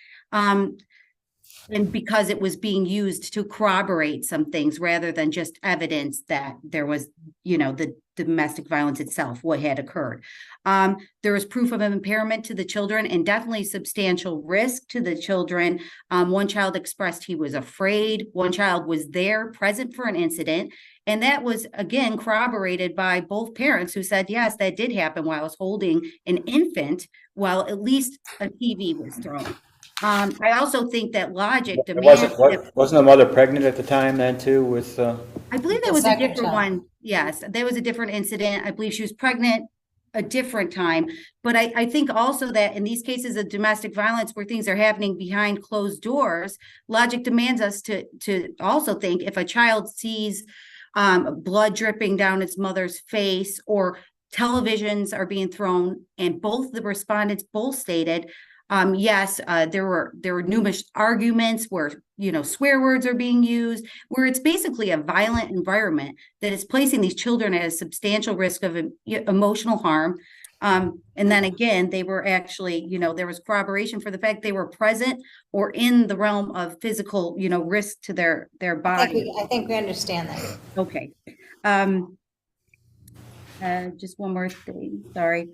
And because it was being used to corroborate some things rather than just evidence that there was, the domestic violence itself, what had occurred. There was proof of impairment to the children and definitely substantial risk to the children. One child expressed he was afraid. One child was there present for an incident. And that was, again, corroborated by both parents who said, yes, that did happen while I was holding an infant, while at least a TV was thrown. I also think that logic demands. Wasn't the mother pregnant at the time then too with? I believe that was a different one. Yes, there was a different incident. I believe she was pregnant a different time. But I think also that in these cases of domestic violence where things are happening behind closed doors, logic demands us to also think if a child sees blood dripping down its mother's face or televisions are being thrown, and both the respondents both stated, yes, there were numerous arguments where, swear words are being used, where it's basically a violent environment that is placing these children at a substantial risk of emotional harm. And then again, they were actually, there was corroboration for the fact they were present or in the realm of physical, risk to their body. I think we understand that. Okay. Just one more thing, sorry.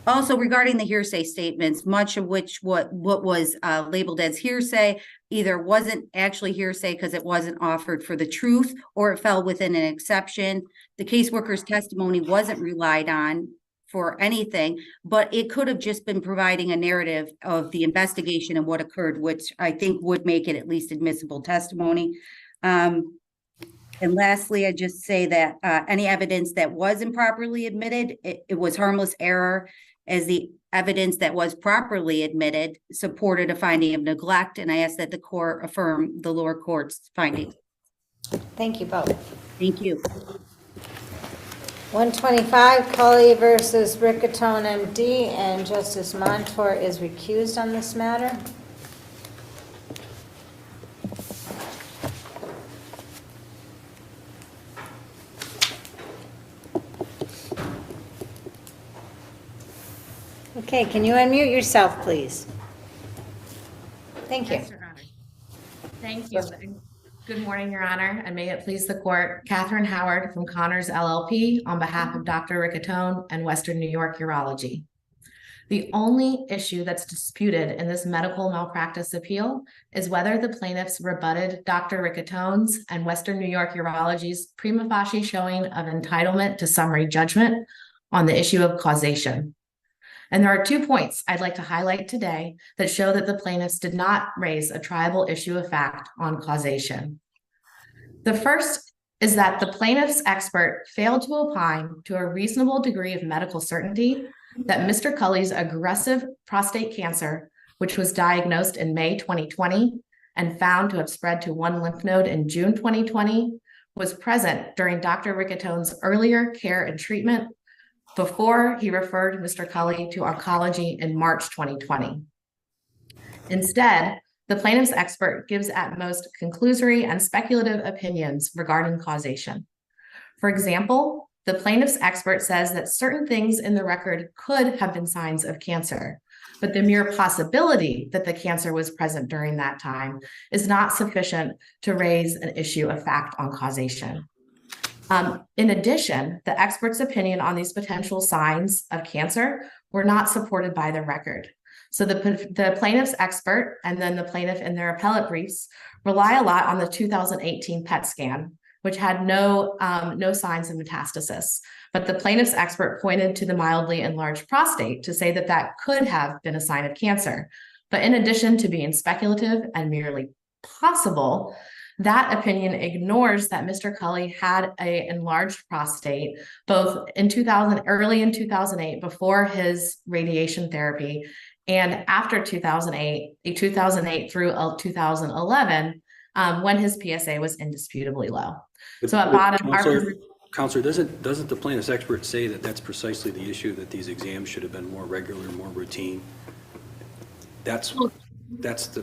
Also, regarding the hearsay statements, much of which what was labeled as hearsay either wasn't actually hearsay because it wasn't offered for the truth, or it fell within an exception. The caseworker's testimony wasn't relied on for anything, but it could have just been providing a narrative of the investigation and what occurred, which I think would make it at least admissible testimony. And lastly, I just say that any evidence that was improperly admitted, it was harmless error, as the evidence that was properly admitted supported a finding of neglect, and I ask that the court affirm the lower court's findings. Thank you both. Thank you. 125, Cully versus Riccatone MD, and Justice Montour is recused on this matter. Okay, can you unmute yourself, please? Thank you. Yes, Your Honor. Thank you. Good morning, Your Honor, and may it please the court. Catherine Howard from Connors LLP on behalf of Dr. Riccatone and Western New York Urology. The only issue that's disputed in this medical malpractice appeal is whether the plaintiffs rebutted Dr. Riccatone's and Western New York Urology's prima facie showing of entitlement to summary judgment on the issue of causation. And there are 2 points I'd like to highlight today that show that the plaintiffs did not raise a triable issue of fact on causation. The first is that the plaintiff's expert failed to opine to a reasonable degree of medical certainty that Mr. Cully's aggressive prostate cancer, which was diagnosed in May 2020 and found to have spread to one lymph node in June 2020, was present during Dr. Riccatone's earlier care and treatment before he referred Mr. Cully to oncology in March 2020. Instead, the plaintiff's expert gives at most conclusory and speculative opinions regarding causation. For example, the plaintiff's expert says that certain things in the record could have been signs of cancer, but the mere possibility that the cancer was present during that time is not sufficient to raise an issue of fact on causation. In addition, the expert's opinion on these potential signs of cancer were not supported by the record. So the plaintiff's expert and then the plaintiff in their appellate briefs rely a lot on the 2018 PET scan, which had no signs of metastasis. But the plaintiff's expert pointed to the mildly enlarged prostate to say that that could have been a sign of cancer. But in addition to being speculative and merely possible, that opinion ignores that Mr. Cully had an enlarged prostate both in early in 2008 before his radiation therapy and after 2008 through 2011 when his PSA was indisputably low. So at bottom, Counselor, doesn't the plaintiff's expert say that that's precisely the issue, that these exams should have been more regular, more routine? That's the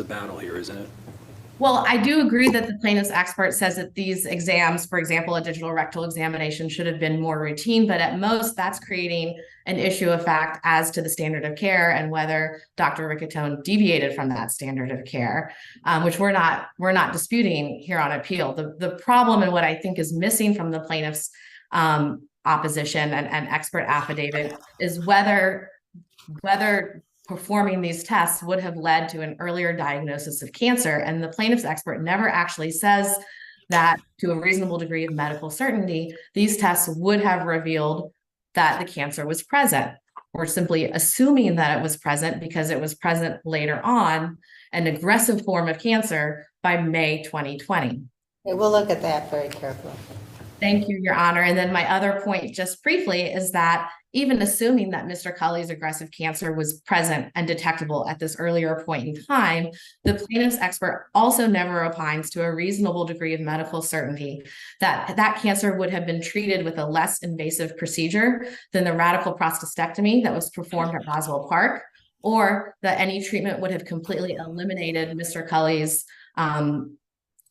battle here, isn't it? Well, I do agree that the plaintiff's expert says that these exams, for example, a digital rectal examination, should have been more routine, but at most that's creating an issue of fact as to the standard of care and whether Dr. Riccatone deviated from that standard of care, which we're not disputing here on appeal. The problem and what I think is missing from the plaintiff's opposition and expert affidavit is whether performing these tests would have led to an earlier diagnosis of cancer. And the plaintiff's expert never actually says that to a reasonable degree of medical certainty, these tests would have revealed that the cancer was present. We're simply assuming that it was present because it was present later on, an aggressive form of cancer by May 2020. Okay, we'll look at that very carefully. Thank you, Your Honor. And then my other point, just briefly, is that even assuming that Mr. Cully's aggressive cancer was present and detectable at this earlier point in time, the plaintiff's expert also never opines to a reasonable degree of medical certainty that that cancer would have been treated with a less invasive procedure than the radical prostatectomy that was performed at Roswell Park, or that any treatment would have completely eliminated Mr. Cully's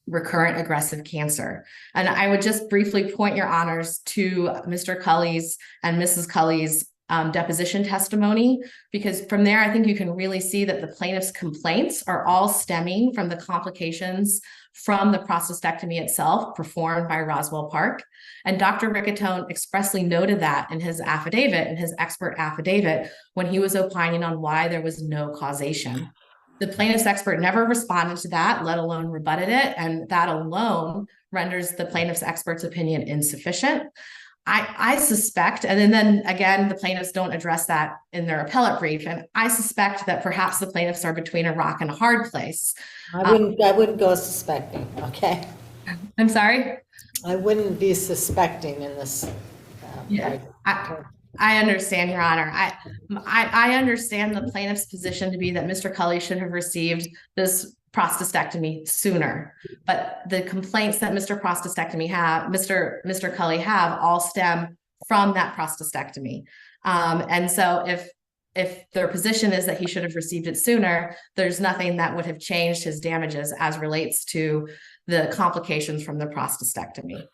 recurrent aggressive cancer. And I would just briefly point your honors to Mr. Cully's and Mrs. Cully's deposition testimony, because from there, I think you can really see that the plaintiff's complaints are all stemming from the complications from the prostatectomy itself performed by Roswell Park. And Dr. Riccatone expressly noted that in his affidavit, in his expert affidavit, when he was opining on why there was no causation. The plaintiff's expert never responded to that, let alone rebutted it, and that alone renders the plaintiff's expert's opinion insufficient. I suspect, and then again, the plaintiffs don't address that in their appellate brief, and I suspect that perhaps the plaintiffs are between a rock and a hard place. I wouldn't go suspecting, okay? I'm sorry? I wouldn't be suspecting in this. Yeah, I understand, Your Honor. I understand the plaintiff's position to be that Mr. Cully should have received this prostastectomy sooner, but the complaints that Mr. Cully have all stem from that prostastectomy. And so if their position is that he should have received it sooner, there's nothing that would have changed his damages as relates to the complications from the prostastectomy.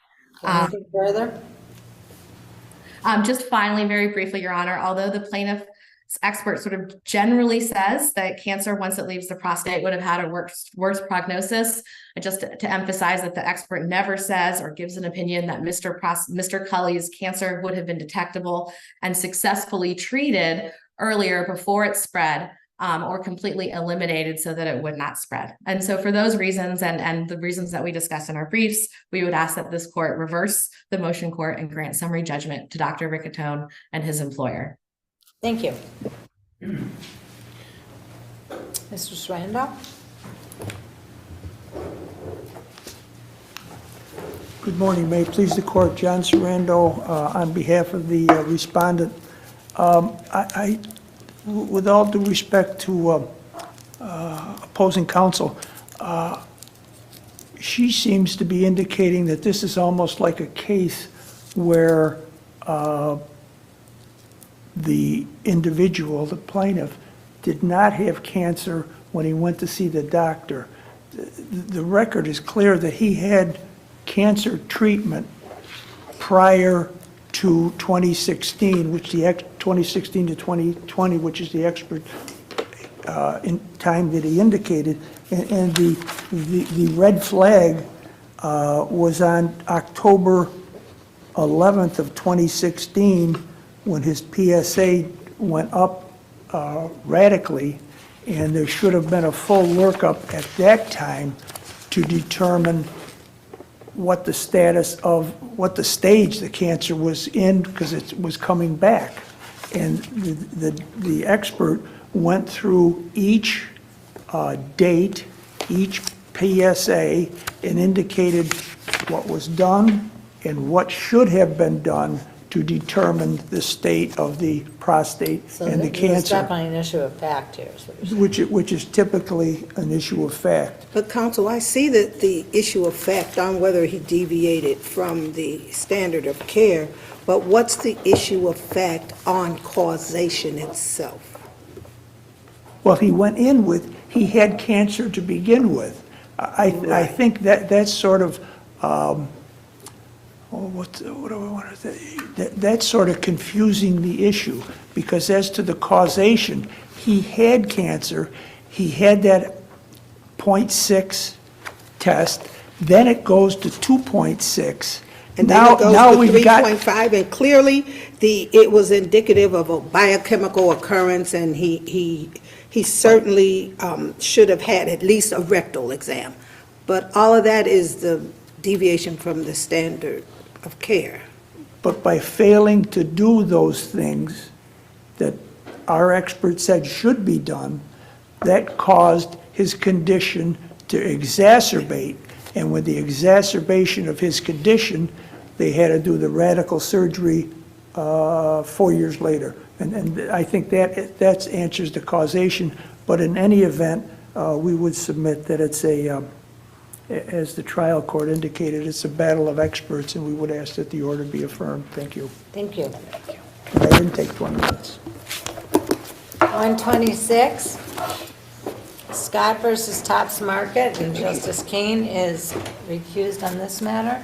Anything further? Just finally, very briefly, Your Honor, although the plaintiff's expert sort of generally says that cancer, once it leaves the prostate, would have had a worse prognosis, just to emphasize that the expert never says or gives an opinion that Mr. Cully's cancer would have been detectable and successfully treated earlier before it spread, or completely eliminated so that it would not spread. And so for those reasons and the reasons that we discussed in our briefs, we would ask that this court reverse the motion court and grant summary judgment to Dr. Riccatone and his employer. Thank you. Mr. Srandall? Good morning. May it please the court, John Sarando, on behalf of the respondent. With all due respect to opposing counsel, she seems to be indicating that this is almost like a case where the individual, the plaintiff, did not have cancer when he went to see the doctor. The record is clear that he had cancer treatment prior to 2016, which 2016 to 2020, which is the expert in time that he indicated, and the red flag was on October 11th of 2016 when his PSA went up radically, and there should have been a full workup at that time to determine what the status of, what the stage the cancer was in, because it was coming back. And the expert went through each date, each PSA, and indicated what was done and what should have been done to determine the state of the prostate and the cancer. It's definitely an issue of fact here. Is what you're saying. Which is typically an issue of fact. But counsel, I see that the issue of fact on whether he deviated from the standard of care, but what's the issue of fact on causation itself? Well, he went in with, he had cancer to begin with. I think that's sort of, what do I want to say? That's sort of confusing the issue, because as to the causation, he had cancer, he had that 0.6 test, then it goes to 2.6. And then it goes to 3.5, and clearly it was indicative of a biochemical occurrence, and he certainly should have had at least a rectal exam. But all of that is the deviation from the standard of care. But by failing to do those things that our expert said should be done, that caused his condition to exacerbate. And with the exacerbation of his condition, they had to do the radical surgery 4 years later. And I think that answers the causation. But in any event, we would submit that it's as the trial court indicated, it's a battle of experts, and we would ask that the order be affirmed. Thank you. Thank you. And I didn't take 20 minutes. 126, Scott versus Tops Market, and Justice Kane is recused on this matter.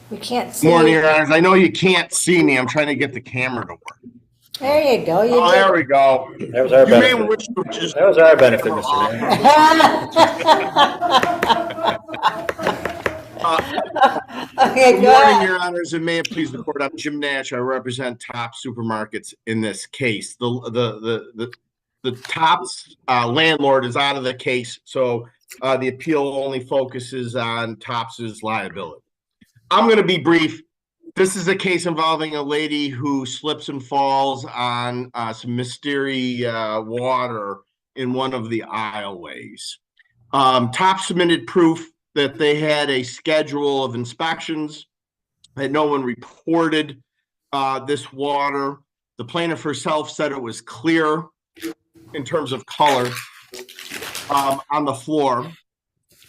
We can't see. Morning, Your Honors. I know you can't see me. I'm trying to get the camera to work. There you go. Oh, there we go. That was our benefit. That was our benefit, Mr. Mayor. Okay, Good go morning, ahead. Your Honors, and may it please the court. I'm Jim Nash. I represent Tops Supermarkets in this case. The Tops landlord is out of the case, so the appeal only focuses on Tops's liability. I'm going to be brief. This is a case involving a lady who slips and falls on some mystery water in one of the aisleways. Tops submitted proof that they had a schedule of inspections, that no one reported this water. The plaintiff herself said it was clear in terms of color on the floor,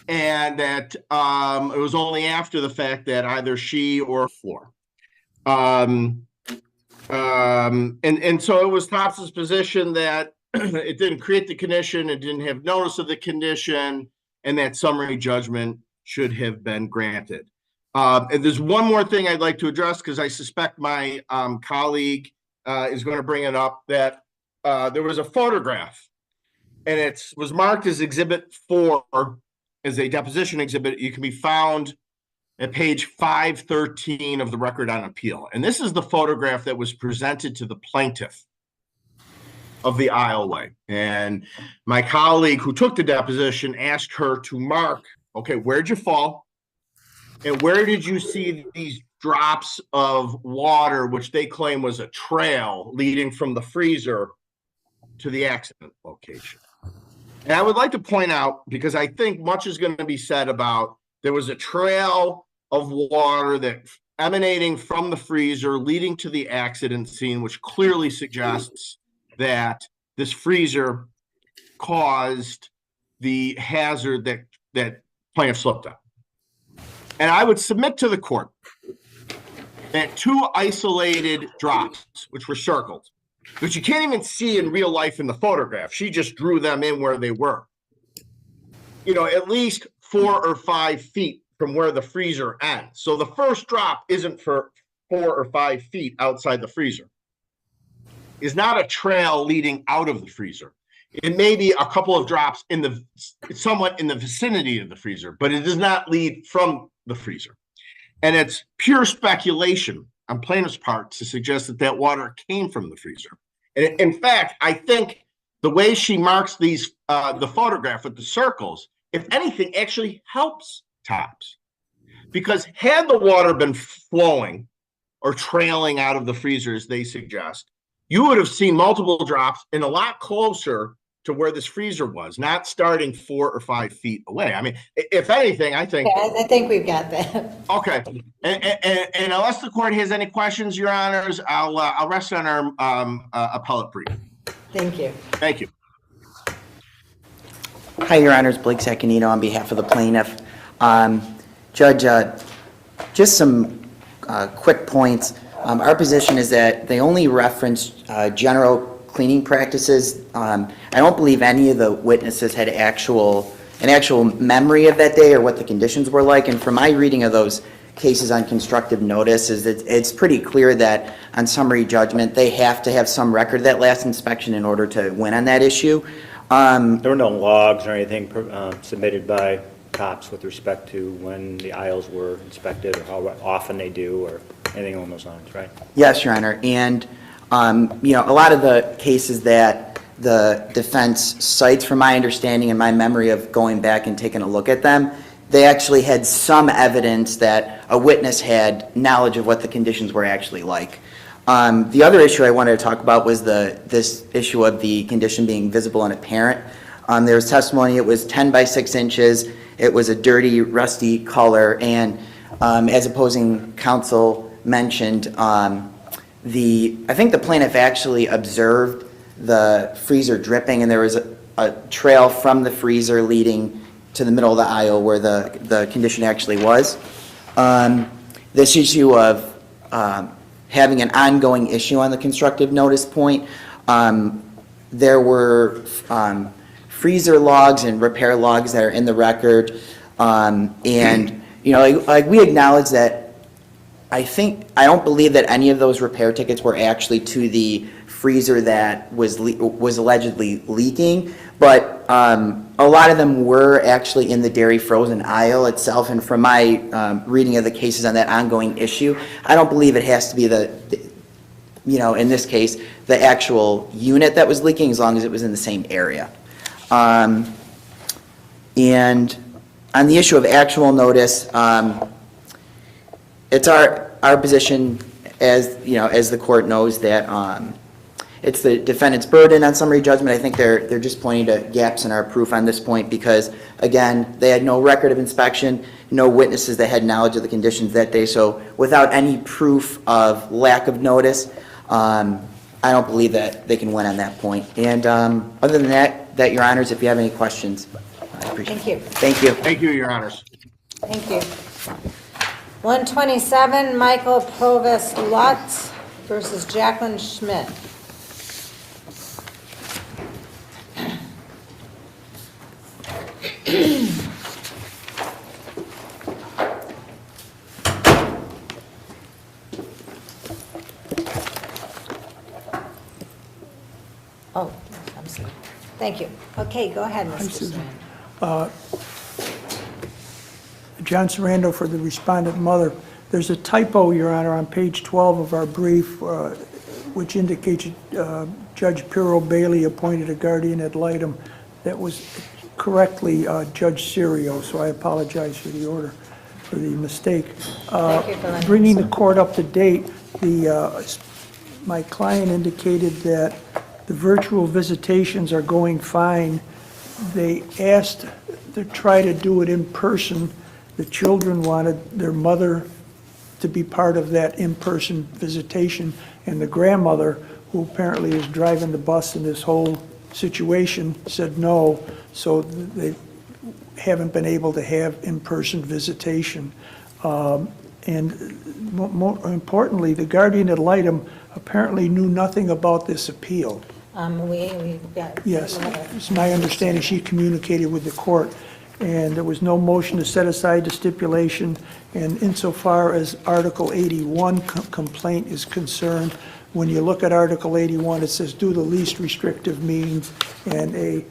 and that it was only after the fact that either she or floor. And so it was Tops's position that it didn't create the condition, it didn't have notice of the condition, and that summary judgment should have been granted. And there's one more thing I'd like to address, because I suspect my colleague is going to bring it up, that there was a photograph, and it was marked as Exhibit 4, as a deposition exhibit. You can be found at page 513 of the record on appeal. And this is the photograph that was presented to the plaintiff of the aisleway. And my colleague who took the deposition asked her to mark, okay, where'd you fall? And where did you see these drops of water, which they claim was a trail leading from the freezer to the accident location? And I would like to point out, because I think much is going to be said about, there was a trail of water that emanating from the freezer leading to the accident scene, which clearly suggests that this freezer caused the hazard that plaintiff slipped on. And I would submit to the court that 2 isolated drops, which were circled, which you can't even see in real life in the photograph, she just drew them in where they were, at least 4 or 5 feet from where the freezer ends. So the first drop isn't for 4 or 5 feet outside the freezer. Is not a trail leading out of the freezer. It may be a couple of drops somewhat in the vicinity of the freezer, but it does not lead from the freezer. And it's pure speculation on plaintiff's part to suggest that that water came from the freezer. And in fact, I think the way she marks these, the photograph with the circles, if anything, actually helps Tops. Because had the water been flowing or trailing out of the freezer, as they suggest, you would have seen multiple drops and a lot closer to where this freezer was, not starting 4 or 5 feet away. I mean, if anything, I think... Yeah, I think we've got that. Okay. And unless the court has any questions, Your Honors, I'll rest on our appellate brief. Thank you. Thank you. Hi, Your Honors. Blake Sacanino on behalf of the plaintiff. Judge, just some quick points. Our position is that they only reference general cleaning practices. I don't believe any of the witnesses had an actual memory of that day or what the conditions were like. And from my reading of those cases on constructive notice, is that it's pretty clear that on summary judgment they have to have some record of that last inspection in order to win on that issue. There were no logs or anything submitted by Tops with respect to when the aisles were inspected or how often they do or anything along those lines, right? Yes, Your Honor. And, a lot of the cases that the defense cites, from my understanding and my memory of going back and taking a look at them, they actually had some evidence that a witness had knowledge of what the conditions were actually like. The other issue I wanted to talk about was this issue of the condition being visible and apparent. There was testimony it was 10 by 6 inches. It was a dirty, rusty color, and as opposing counsel mentioned, I think the plaintiff actually observed the freezer dripping, and there was a trail from the freezer leading to the middle of the aisle where the condition actually was. This issue of having an ongoing issue on the constructive notice point, there were freezer logs and repair logs that are in the record, and we acknowledge that I don't believe that any of those repair tickets were actually to the freezer that was allegedly leaking, but A lot of them were actually in the dairy frozen aisle itself, and from my reading of the cases on that ongoing issue, I don't believe it has to be in this case, the actual unit that was leaking, as long as it was in the same area. And on the issue of actual notice, it's our position, as the court knows, that it's the defendant's burden on summary judgment. I think they're just pointing to gaps in our proof on this point because, again, they had no record of inspection, no witnesses that had knowledge of the conditions that day. So without any proof of lack of notice, I don't believe that they can win on that point. And other than that, Your Honors, if you have any questions, I appreciate it. Thank you. Thank you. Thank you, Your Honors. Thank you. 127, Michael Provis Lutz versus Jacqueline Schmidt. Oh, I'm sorry. Thank you. Okay, go ahead, Mr. Susan. Strand. John Sarando for the respondent mother. There's a typo, Your Honor, on page 12 of our brief, which indicates Judge Pirro Bailey appointed a guardian ad litem. That was correctly Judge Serio, so I apologize for the order, for the mistake. Thank you for letting Bringing us the know. court up to date, my client indicated that the virtual visitations are going fine. They asked to try to do it in person. The children wanted their mother to be part of that in-person visitation, and the grandmother, who apparently is driving the bus in this whole situation, said no, so they haven't been able to have in-person visitation. And more importantly, the guardian ad litem apparently knew nothing about this appeal. We got. Yes, it's my understanding she communicated with the court, and there was no motion to set aside the stipulation, and insofar as Article 81 complaint is concerned, when you look at Article 81, it says do the least restrictive means, and a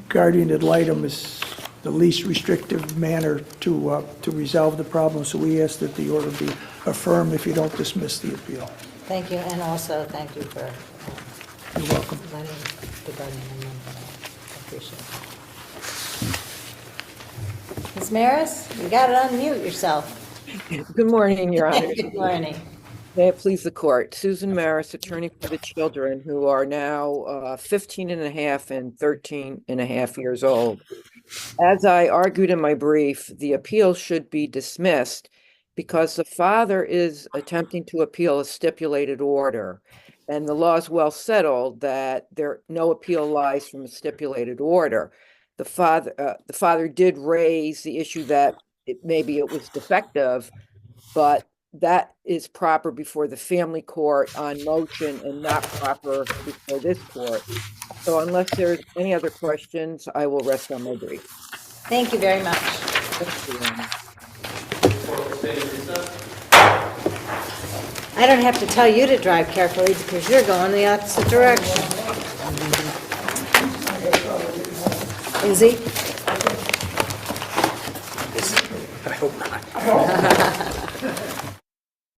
guardian ad litem is the least restrictive manner to resolve the problem, so we ask that the order be affirmed if you don't dismiss the appeal. Thank you, and also thank you for You're welcome. letting the guardian know. I appreciate it. Ms. Maris, you got to unmute yourself. Good morning, Your Honor. Good morning. May it please the court. Susan Maris, attorney for the children who are now 15 and a half and 13 and a half years old. As I argued in my brief, the appeal should be dismissed because the father is attempting to appeal a stipulated order. And the law is well settled that no appeal lies from a stipulated order. The father did raise the issue that maybe it was defective, but that is proper before the family court on motion and not proper before this court. So unless there's any other questions, I will rest on my brief. Thank you very much. Thank you, Your Honor. I don't have to tell you to drive carefully because you're going the opposite direction. Is he? I hope not.